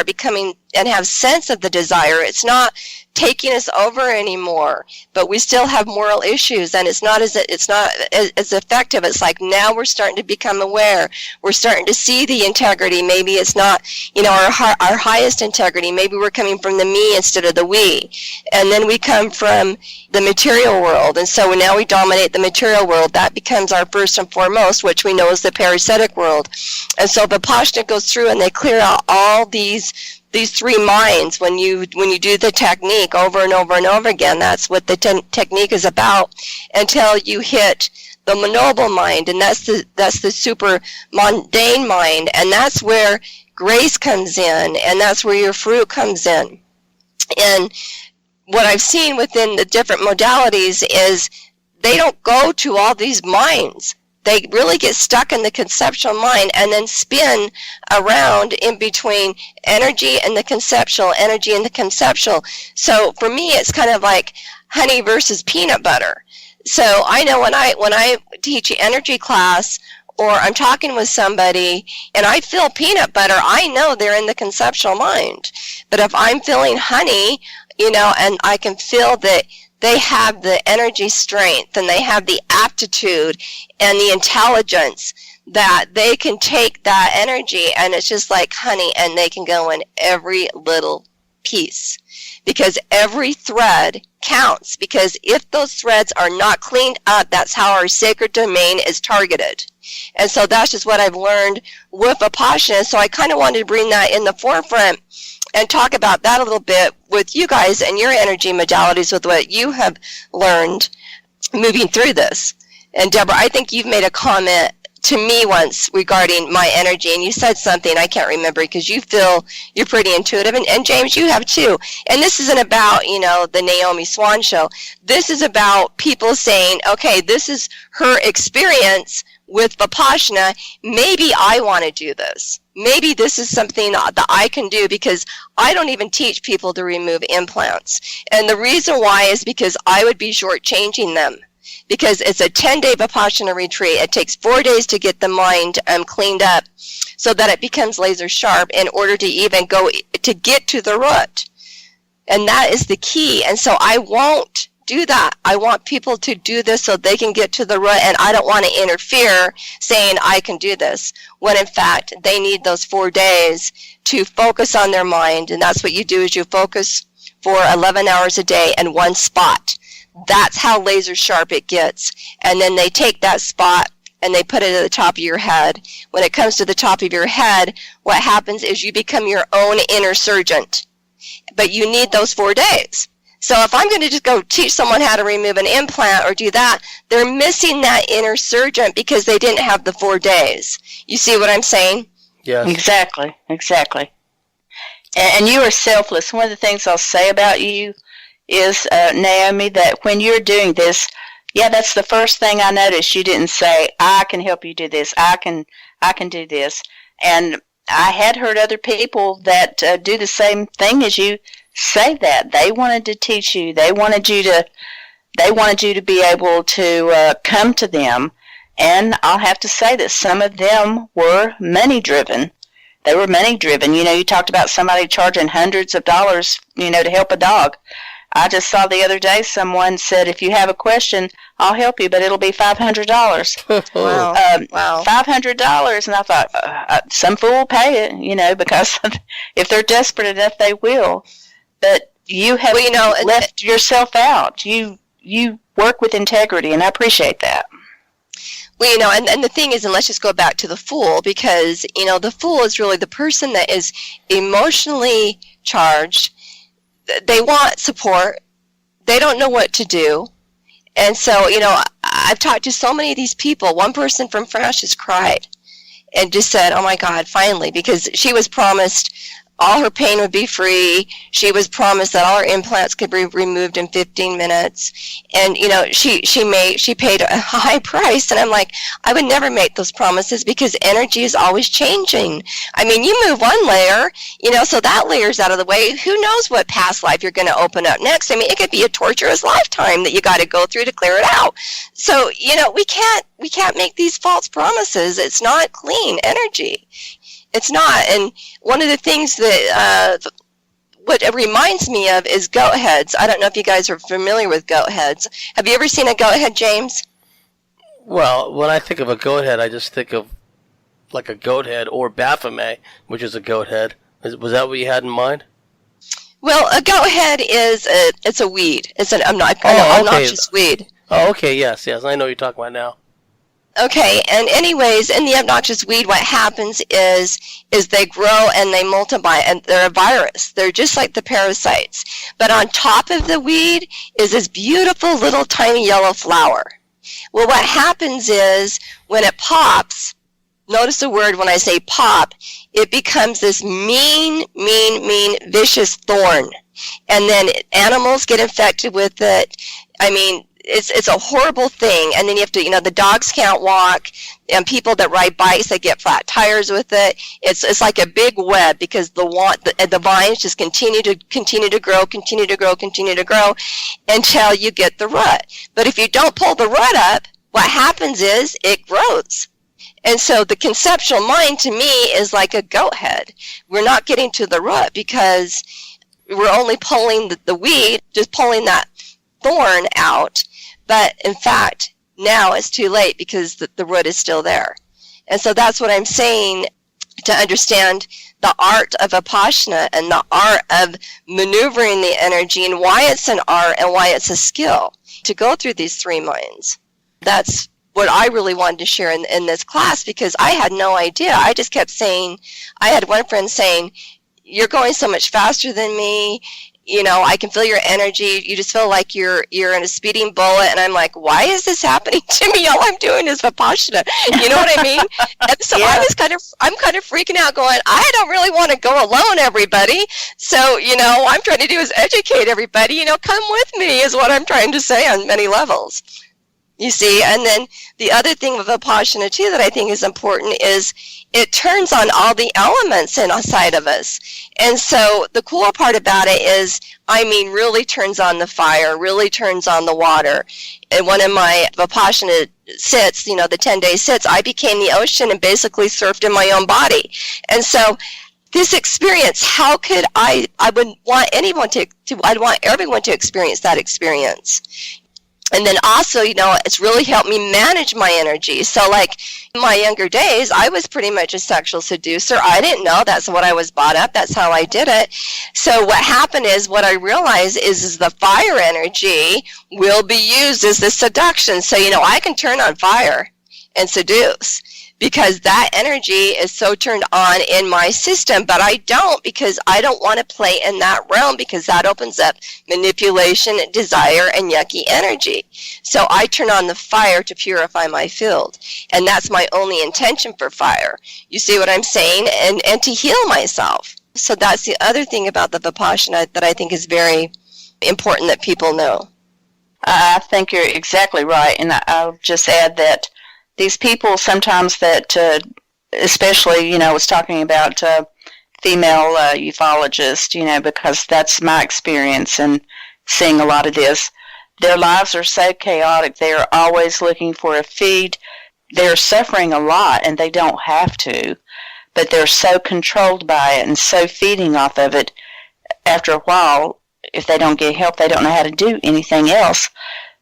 becoming and have sense of the desire. It's not taking us over anymore, but we still have moral issues, and it's not as effective. It's like now we're starting to become aware. We're starting to see the integrity. Maybe it's not, our highest integrity. Maybe we're coming from the me instead of the we. And then we come from the material world, and so now we dominate the material world. That becomes our first and foremost, which we know is the parasitic world. And so Vipassana goes through and they clear out all these three minds when you do the technique over and over and over again. That's what the technique is about, until you hit the noble mind, and that's the super mundane mind, and that's where grace comes in, and that's where your fruit comes in. And what I've seen within the different modalities is they don't go to all these minds. They really get stuck in the conceptual mind and then spin around in between energy and the conceptual, energy and the conceptual. So for me, it's kind of like honey versus peanut butter. So I know when I teach an energy class, or I'm talking with somebody and I feel peanut butter, I know they're in the conceptual mind. But if I'm feeling honey, and I can feel that they have the energy strength and they have the aptitude and the intelligence that they can take that energy, and it's just like honey, and they can go in every little piece, because every thread counts. Because if those threads are not cleaned up, that's how our sacred domain is targeted. And so that's just what I've learned with Vipassana. So I kind of wanted to bring that in the forefront and talk about that a little bit with you guys and your energy modalities, with what you have learned moving through this. And Deborah, I think you've made a comment to me once regarding my energy, and you said something I can't remember, because you feel you're pretty intuitive, and James, you have too. And this isn't about the Naome Swan show. This is about people saying, okay, this is her experience with Vipassana. Maybe I want to do this. Maybe this is something that I can do, because I don't even teach people to remove implants. And the reason why is because I would be shortchanging them. Because it's a 10-day Vipassana retreat. It takes 4 days to get the mind cleaned up so that it becomes laser sharp in order to even go to get to the root. And that is the key. And so I won't do that. I want people to do this so they can get to the root, and I don't want to interfere saying I can do this, when in fact they need those 4 days to focus on their mind. And that's what you do, is you focus for 11 hours a day in one spot. That's how laser sharp it gets. And then they take that spot and they put it at the top of your head. When it comes to the top of your head, what happens is you become your own inner surgeon. But you need those 4 days. So if I'm going to just go teach someone how to remove an implant or do that, they're missing that inner surgeon because they didn't have the 4 days. You see what I'm saying? Yes. Exactly. And you are selfless. One of the things I'll say about you is, Naome, that when you're doing this, that's the first thing I noticed. You didn't say, I can help you do this. I can do this. And I had heard other people that do the same thing as you say that. They wanted to teach you. They wanted you to be able to come to them. And I'll have to say that some of them were money driven. They were money driven. You talked about somebody charging hundreds of dollars, to help a dog. I just saw the other day someone said, if you have a question, I'll help you, but it'll be $500. Wow. Wow. $500. And I thought, some fool will pay it, because if they're desperate enough, they will. But you have left yourself out. You work with integrity, and I appreciate that. Well, and the thing is, and let's just go back to the fool, because, the fool is really the person that is emotionally charged. They want support. They don't know what to do. And so, I've talked to so many of these people. One person from France just cried and just said, oh my God, finally, because she was promised all her pain would be free. She was promised that all her implants could be removed in 15 minutes. And, she paid a high price. And I'm like, I would never make those promises because energy is always changing. I mean, you move one layer, so that layer's out of the way. Who knows what past life you're going to open up next? I mean, it could be a torturous lifetime that you got to go through to clear it out. So, we can't make these false promises. It's not clean energy. It's not. And one of the things that what it reminds me of is goat heads. I don't know if you guys are familiar with goat heads. Have you ever seen a goat head, James? Well, when I think of a goat head, I just think of like a goat head or Baphomet, which is a goat head. Was that what you had in mind? Well, a goat head it's a weed. It's an obnoxious weed. Oh, okay, yes, I know what you're talking about now. Okay, and anyways, in the obnoxious weed, what happens is they grow and they multiply, and they're a virus. They're just like the parasites. But on top of the weed is this beautiful little tiny yellow flower. Well, what happens is when it pops, notice the word when I say pop, it becomes this mean, vicious thorn. And then animals get infected with it. I mean, it's a horrible thing. And then you have to, the dogs can't walk, and people that ride bikes, they get flat tires with it. It's like a big web because the vines just continue to grow until you get the root. But if you don't pull the root up, what happens is it grows. And so the conceptual mind to me is like a goat head. We're not getting to the root because we're only pulling the weed, just pulling that thorn out. But in fact, now it's too late because the root is still there. And so that's what I'm saying, to understand the art of Vipassana and the art of maneuvering the energy and why it's an art and why it's a skill to go through these three minds. That's what I really wanted to share in this class, because I had no idea. I just kept saying, I had one friend saying, you're going so much faster than me. I can feel your energy. You just feel like you're in a speeding bullet. And I'm like, why is this happening to me? All I'm doing is Vipassana. You know what I mean? And so yeah. I'm kind of freaking out going, I don't really want to go alone, everybody. So, I'm trying to do is educate everybody. Come with me is what I'm trying to say on many levels. You see, and then the other thing with Vipassana too that I think is important is it turns on all the elements inside of us. And so the cool part about it is, really turns on the fire, really turns on the water. And one of my Vipassana sits, the 10-day sits, I became the ocean and basically surfed in my own body. And so this experience, how could I would want anyone I'd want everyone to experience that experience. And then also, it's really helped me manage my energy. So like in my younger days, I was pretty much a sexual seducer. I didn't know. That's what I was brought up. That's how I did it. So what happened is, what I realized is the fire energy will be used as the seduction. So, I can turn on fire and seduce, because that energy is so turned on in my system, but I don't, because I don't want to play in that realm, because that opens up manipulation, desire, and yucky energy. So I turn on the fire to purify my field, and that's my only intention for fire. You see what I'm saying? And to heal myself. So that's the other thing about the Vipassana that I think is very important that people know. I think you're exactly right, and I'll just add that these people sometimes that, especially, I was talking about female ufologists, because that's my experience and seeing a lot of this. Their lives are so chaotic. They are always looking for a feed. They're suffering a lot, and they don't have to, but they're so controlled by it and so feeding off of it. After a while, if they don't get help, they don't know how to do anything else.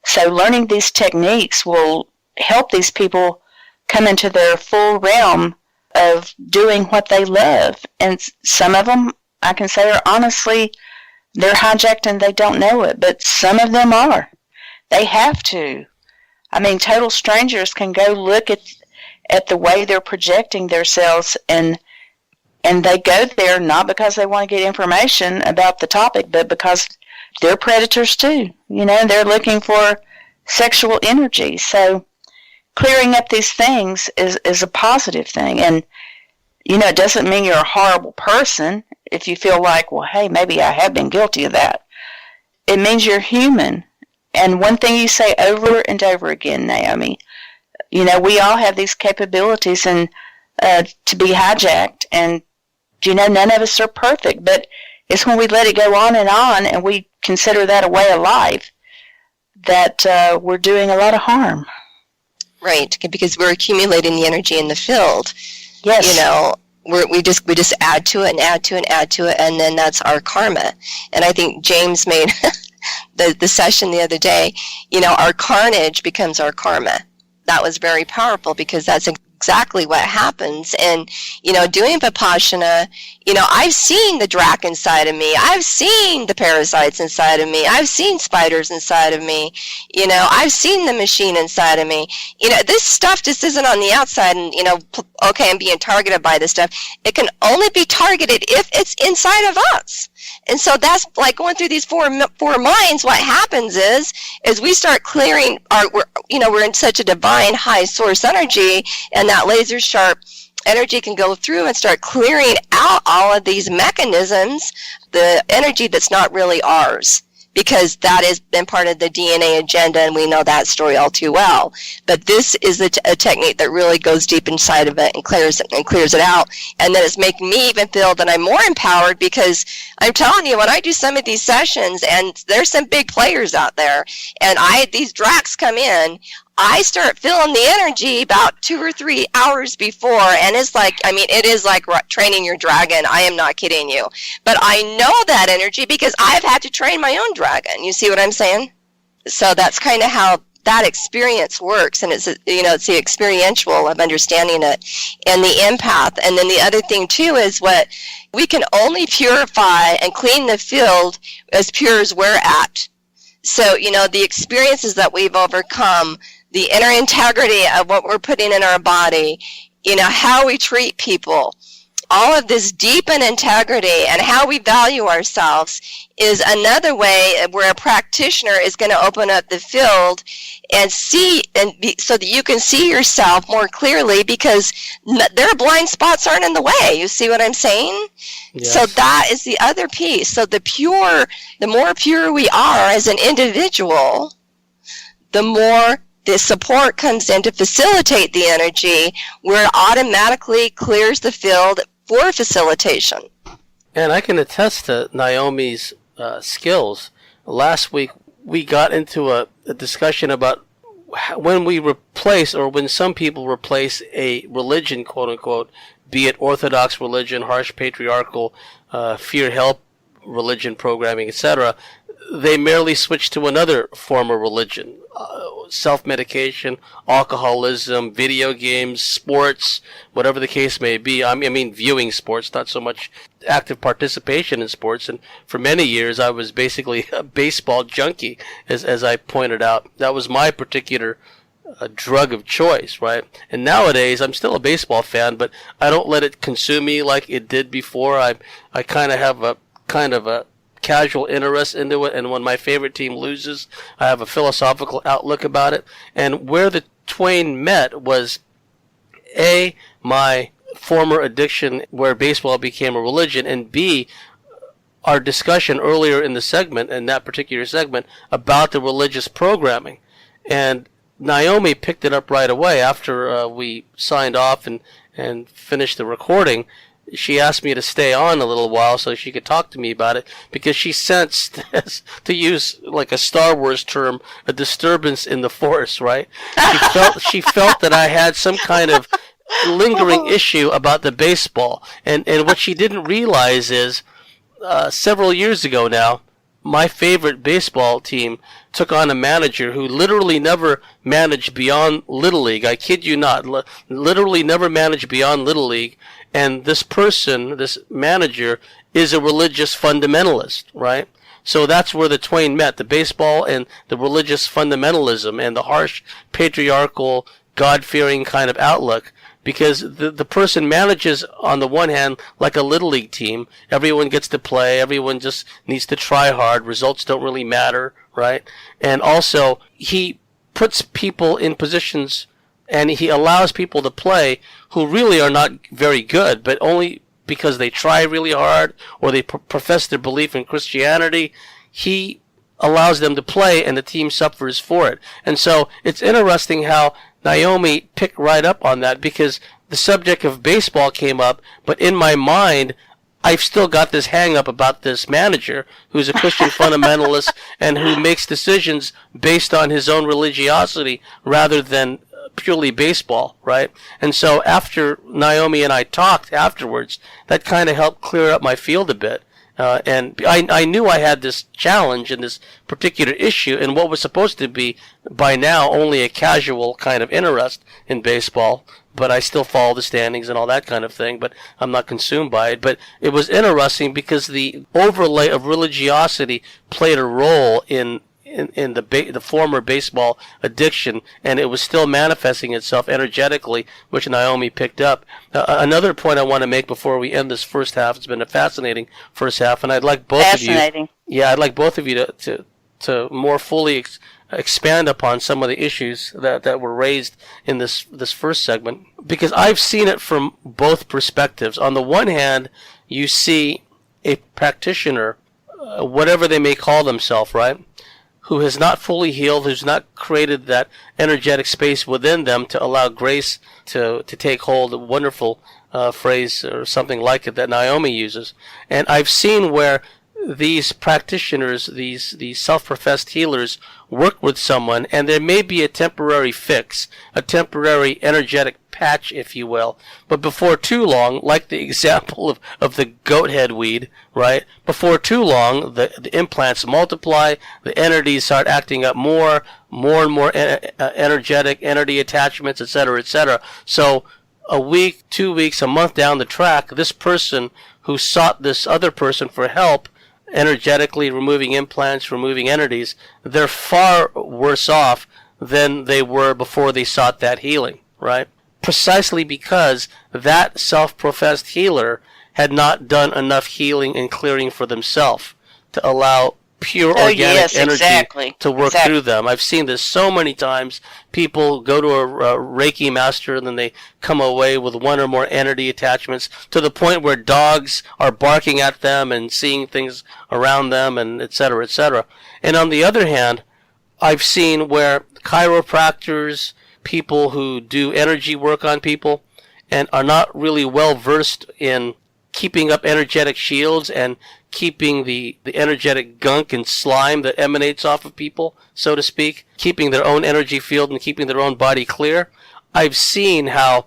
So learning these techniques will help these people come into their full realm of doing what they love. And some of them, I can say, are honestly, they're hijacked and they don't know it, but some of them are. They have to. Total strangers can go look at the way they're projecting themselves, and they go there not because they want to get information about the topic, but because they're predators too. They're looking for sexual energy. So clearing up these things is a positive thing. And, it doesn't mean you're a horrible person. if you feel like, well, hey, maybe I have been guilty of that. It means you're human. And one thing you say over and over again, Naome, we all have these capabilities and to be hijacked. And, none of us are perfect. But it's when we let it go on and we consider that a way of life that we're doing a lot of harm. Right, because we're accumulating the energy in the field. Yes. We just add to it and add to it and add to it, and then that's our karma. And I think James made the session the other day, our carnage becomes our karma. That was very powerful because that's exactly what happens. And, doing Vipassana, I've seen the drac inside of me. I've seen the parasites inside of me. I've seen spiders inside of me. I've seen the machine inside of me. This stuff just isn't on the outside and, okay, I'm being targeted by this stuff. It can only be targeted if it's inside of us. And so that's like going through these four minds. What happens is we start clearing we're in such a divine high source energy, and that laser sharp energy can go through and start clearing out all of these mechanisms, the energy that's not really ours, because that has been part of the DNA agenda, and we know that story all too well. But this is a technique that really goes deep inside of it and clears it out. And then it's making me even feel that I'm more empowered, because I'm telling you, when I do some of these sessions, and there's some big players out there, and these dracs come in, I start feeling the energy about 2 or 3 hours before, and it's like, it is like training your dragon. I am not kidding you. But I know that energy because I've had to train my own dragon. You see what I'm saying? So that's kind of how that experience works, and it's the experiential of understanding it, and the empath. And then the other thing too is what we can only purify and clean the field as pure as we're at. So the experiences that we've overcome, the inner integrity of what we're putting in our body, how we treat people, all of this deepened integrity and how we value ourselves is another way where a practitioner is going to open up the field and see, so that you can see yourself more clearly, because their blind spots aren't in the way. You see what I'm saying? Yes. So that is the other piece. So the more pure we are as an individual, the more the support comes in to facilitate the energy, where it automatically clears the field for facilitation. And I can attest to Naomi's skills. Last week we got into a discussion about when we replace, or when some people replace a religion, quote unquote, be it Orthodox religion, harsh patriarchal, fear help religion programming, etc., they merely switch to another form of religion. Self-medication, alcoholism, video games, sports, whatever the case may be. I mean viewing sports, not so much active participation in sports. And for many years, I was basically a baseball junkie, as I pointed out. That was my particular drug of choice, right? And nowadays, I'm still a baseball fan, but I don't let it consume me like it did before. I kind of have a casual interest into it, and when my favorite team loses, I have a philosophical outlook about it. And where the twain met was A, my former addiction where baseball became a religion, and B, our discussion earlier in the segment, in that particular segment, about the religious programming. And Naome picked it up right away after we signed off and finished the recording. She asked me to stay on a little while so she could talk to me about it, because she sensed, to use like a Star Wars term, a disturbance in the Force, right? She felt that I had some kind of lingering issue about the baseball. And what she didn't realize is, several years ago now, my favorite baseball team took on a manager who literally never managed beyond Little League. I kid you not, literally never managed beyond Little League. And this person, this manager, is a religious fundamentalist, right? So that's where the twain met, the baseball and the religious fundamentalism and the harsh, patriarchal, God-fearing kind of outlook. Because the person manages, on the one hand, like a Little League team. Everyone gets to play. Everyone just needs to try hard. Results don't really matter, right? And also, he puts people in positions, and he allows people to play who really are not very good, but only because they try really hard or they profess their belief in Christianity, he allows them to play and the team suffers for it. And so it's interesting how Naome picked right up on that, because the subject of baseball came up, but in my mind, I've still got this hang up about this manager who's a Christian fundamentalist and who makes decisions based on his own religiosity rather than purely baseball, right? And so after Naome and I talked afterwards, that kind of helped clear up my field a bit. And I knew I had this challenge in this particular issue in what was supposed to be, by now, only a casual kind of interest in baseball, but I still follow the standings and all that kind of thing, but I'm not consumed by it. But it was interesting because the overlay of religiosity played a role in the former baseball addiction, and it was still manifesting itself energetically, which Naome picked up. Another point I want to make before we end this first half, it's been a fascinating first half, and I'd like both of you, I'd like both of you to more fully expand upon some of the issues that were raised in this first segment, because I've seen it from both perspectives. On the one hand, you see a practitioner, whatever they may call themselves, right, who has not fully healed, who's not created that energetic space within them to allow grace to take hold, a wonderful phrase or something like it that Naome uses. And I've seen where these practitioners, these self-professed healers, work with someone, and there may be a temporary fix, a temporary energetic patch, if you will. But before too long, like the example of the goat head weed, right? Before too long, the implants multiply, the entities start acting up more and more energetic entity attachments, etc., etc. So a week, 2 weeks, a month down the track, this person who sought this other person for help, energetically removing implants, removing entities, they're far worse off than they were before they sought that healing, right? Precisely because that self-professed healer had not done enough healing and clearing for themselves to allow pure organic energy to work through them. I've seen this so many times. People go to a Reiki master and then they come away with one or more entity attachments to the point where dogs are barking at them and seeing things around them, and et cetera, et cetera. And on the other hand, I've seen where chiropractors, people who do energy work on people and are not really well versed in keeping up energetic shields and keeping the energetic gunk and slime that emanates off of people, so to speak, keeping their own energy field and keeping their own body clear. I've seen how,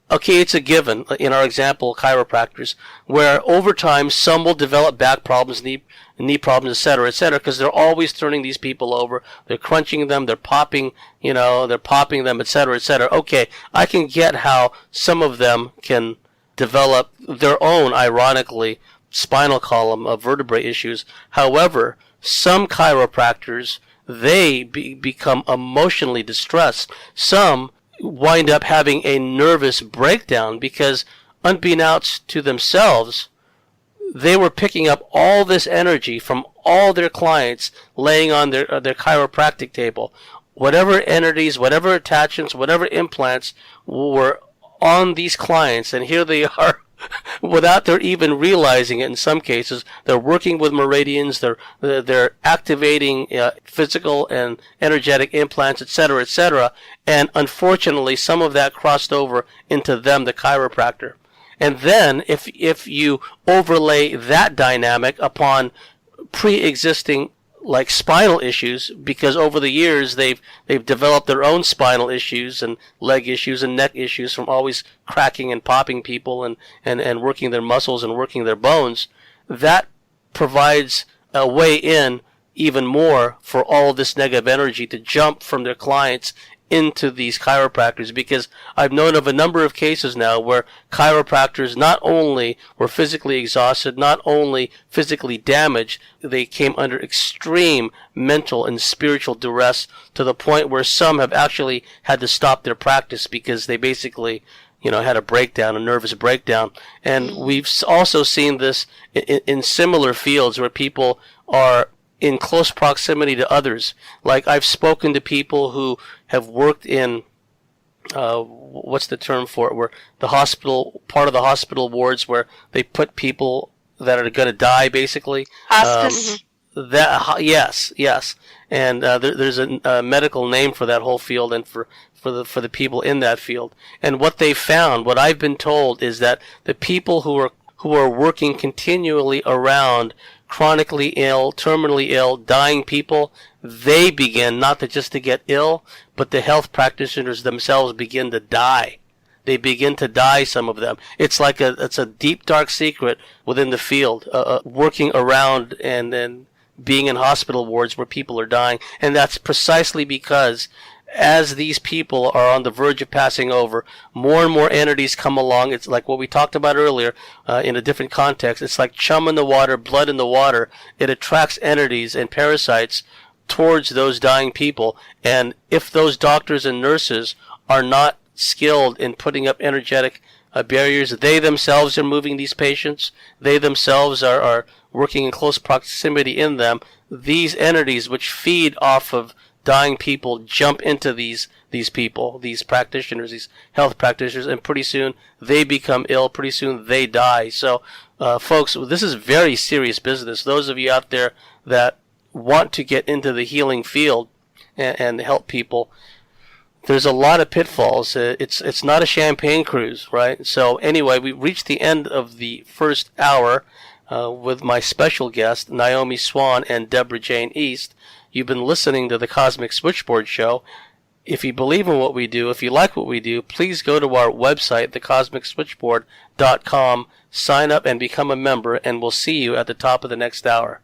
okay, it's a given, in our example, chiropractors, where over time some will develop back problems, knee problems, etc., because they're always turning these people over, they're crunching them, they're popping them, etc., etc. Okay, I can get how some of them can develop their own, ironically, spinal column of vertebrae issues. However, some chiropractors, they become emotionally distressed. Some wind up having a nervous breakdown because, unbeknownst to themselves, they were picking up all this energy from all their clients laying on their chiropractic table. Whatever entities, whatever attachments, whatever implants were on these clients, and here they are without their even realizing it. In some cases, they're working with meridians, they're activating physical and energetic implants, etc., etc. And unfortunately, some of that crossed over into them, the chiropractor. And then, if you overlay that dynamic upon pre-existing like spinal issues, because over the years they've developed their own spinal issues and leg issues and neck issues from always cracking and popping people and working their muscles and working their bones, that provides a way in even more for all this negative energy to jump from their clients into these chiropractors, because I've known of a number of cases now where chiropractors not only were physically exhausted, not only physically damaged, they came under extreme mental and spiritual duress to the point where some have actually had to stop their practice because they basically, had a breakdown, a nervous breakdown. And we've also seen this in similar fields where people are in close proximity to others. Like, I've spoken to people who have worked in what's the term for it? Where the hospital, part of the hospital wards where they put people that are going to die, basically. Hospice. Yes, and there's a medical name for that whole field, and for the people in that field. And what they found, what I've been told, is that the people who are working continually around chronically ill, terminally ill, dying people, they begin not just to get ill, but the health practitioners themselves begin to die. They begin to die, some of them. It's like it's a deep, dark secret within the field, working around and then being in hospital wards where people are dying. And that's precisely because as these people are on the verge of passing over, more and more entities come along. It's like what we talked about earlier in a different context. It's like chum in the water, blood in the water. It attracts entities and parasites towards those dying people. And if those doctors and nurses are not skilled in putting up energetic barriers, they themselves are moving these patients. They themselves are working in close proximity in them. These entities which feed off of dying people jump into these people, these practitioners, these health practitioners, and pretty soon they become ill. Pretty soon they die. So, folks, this is very serious business. Those of you out there that want to get into the healing field and help people, there's a lot of pitfalls. It's not a champagne cruise, right? So anyway, we reached the end of the first hour with my special guest, Naome Swan and Debra Jayne East. You've been listening to the Cosmic Switchboard Show. If you believe in what we do, if you like what we do, please go to our website, thecosmicswitchboard.com, sign up and become a member, and we'll see you at the top of the next hour.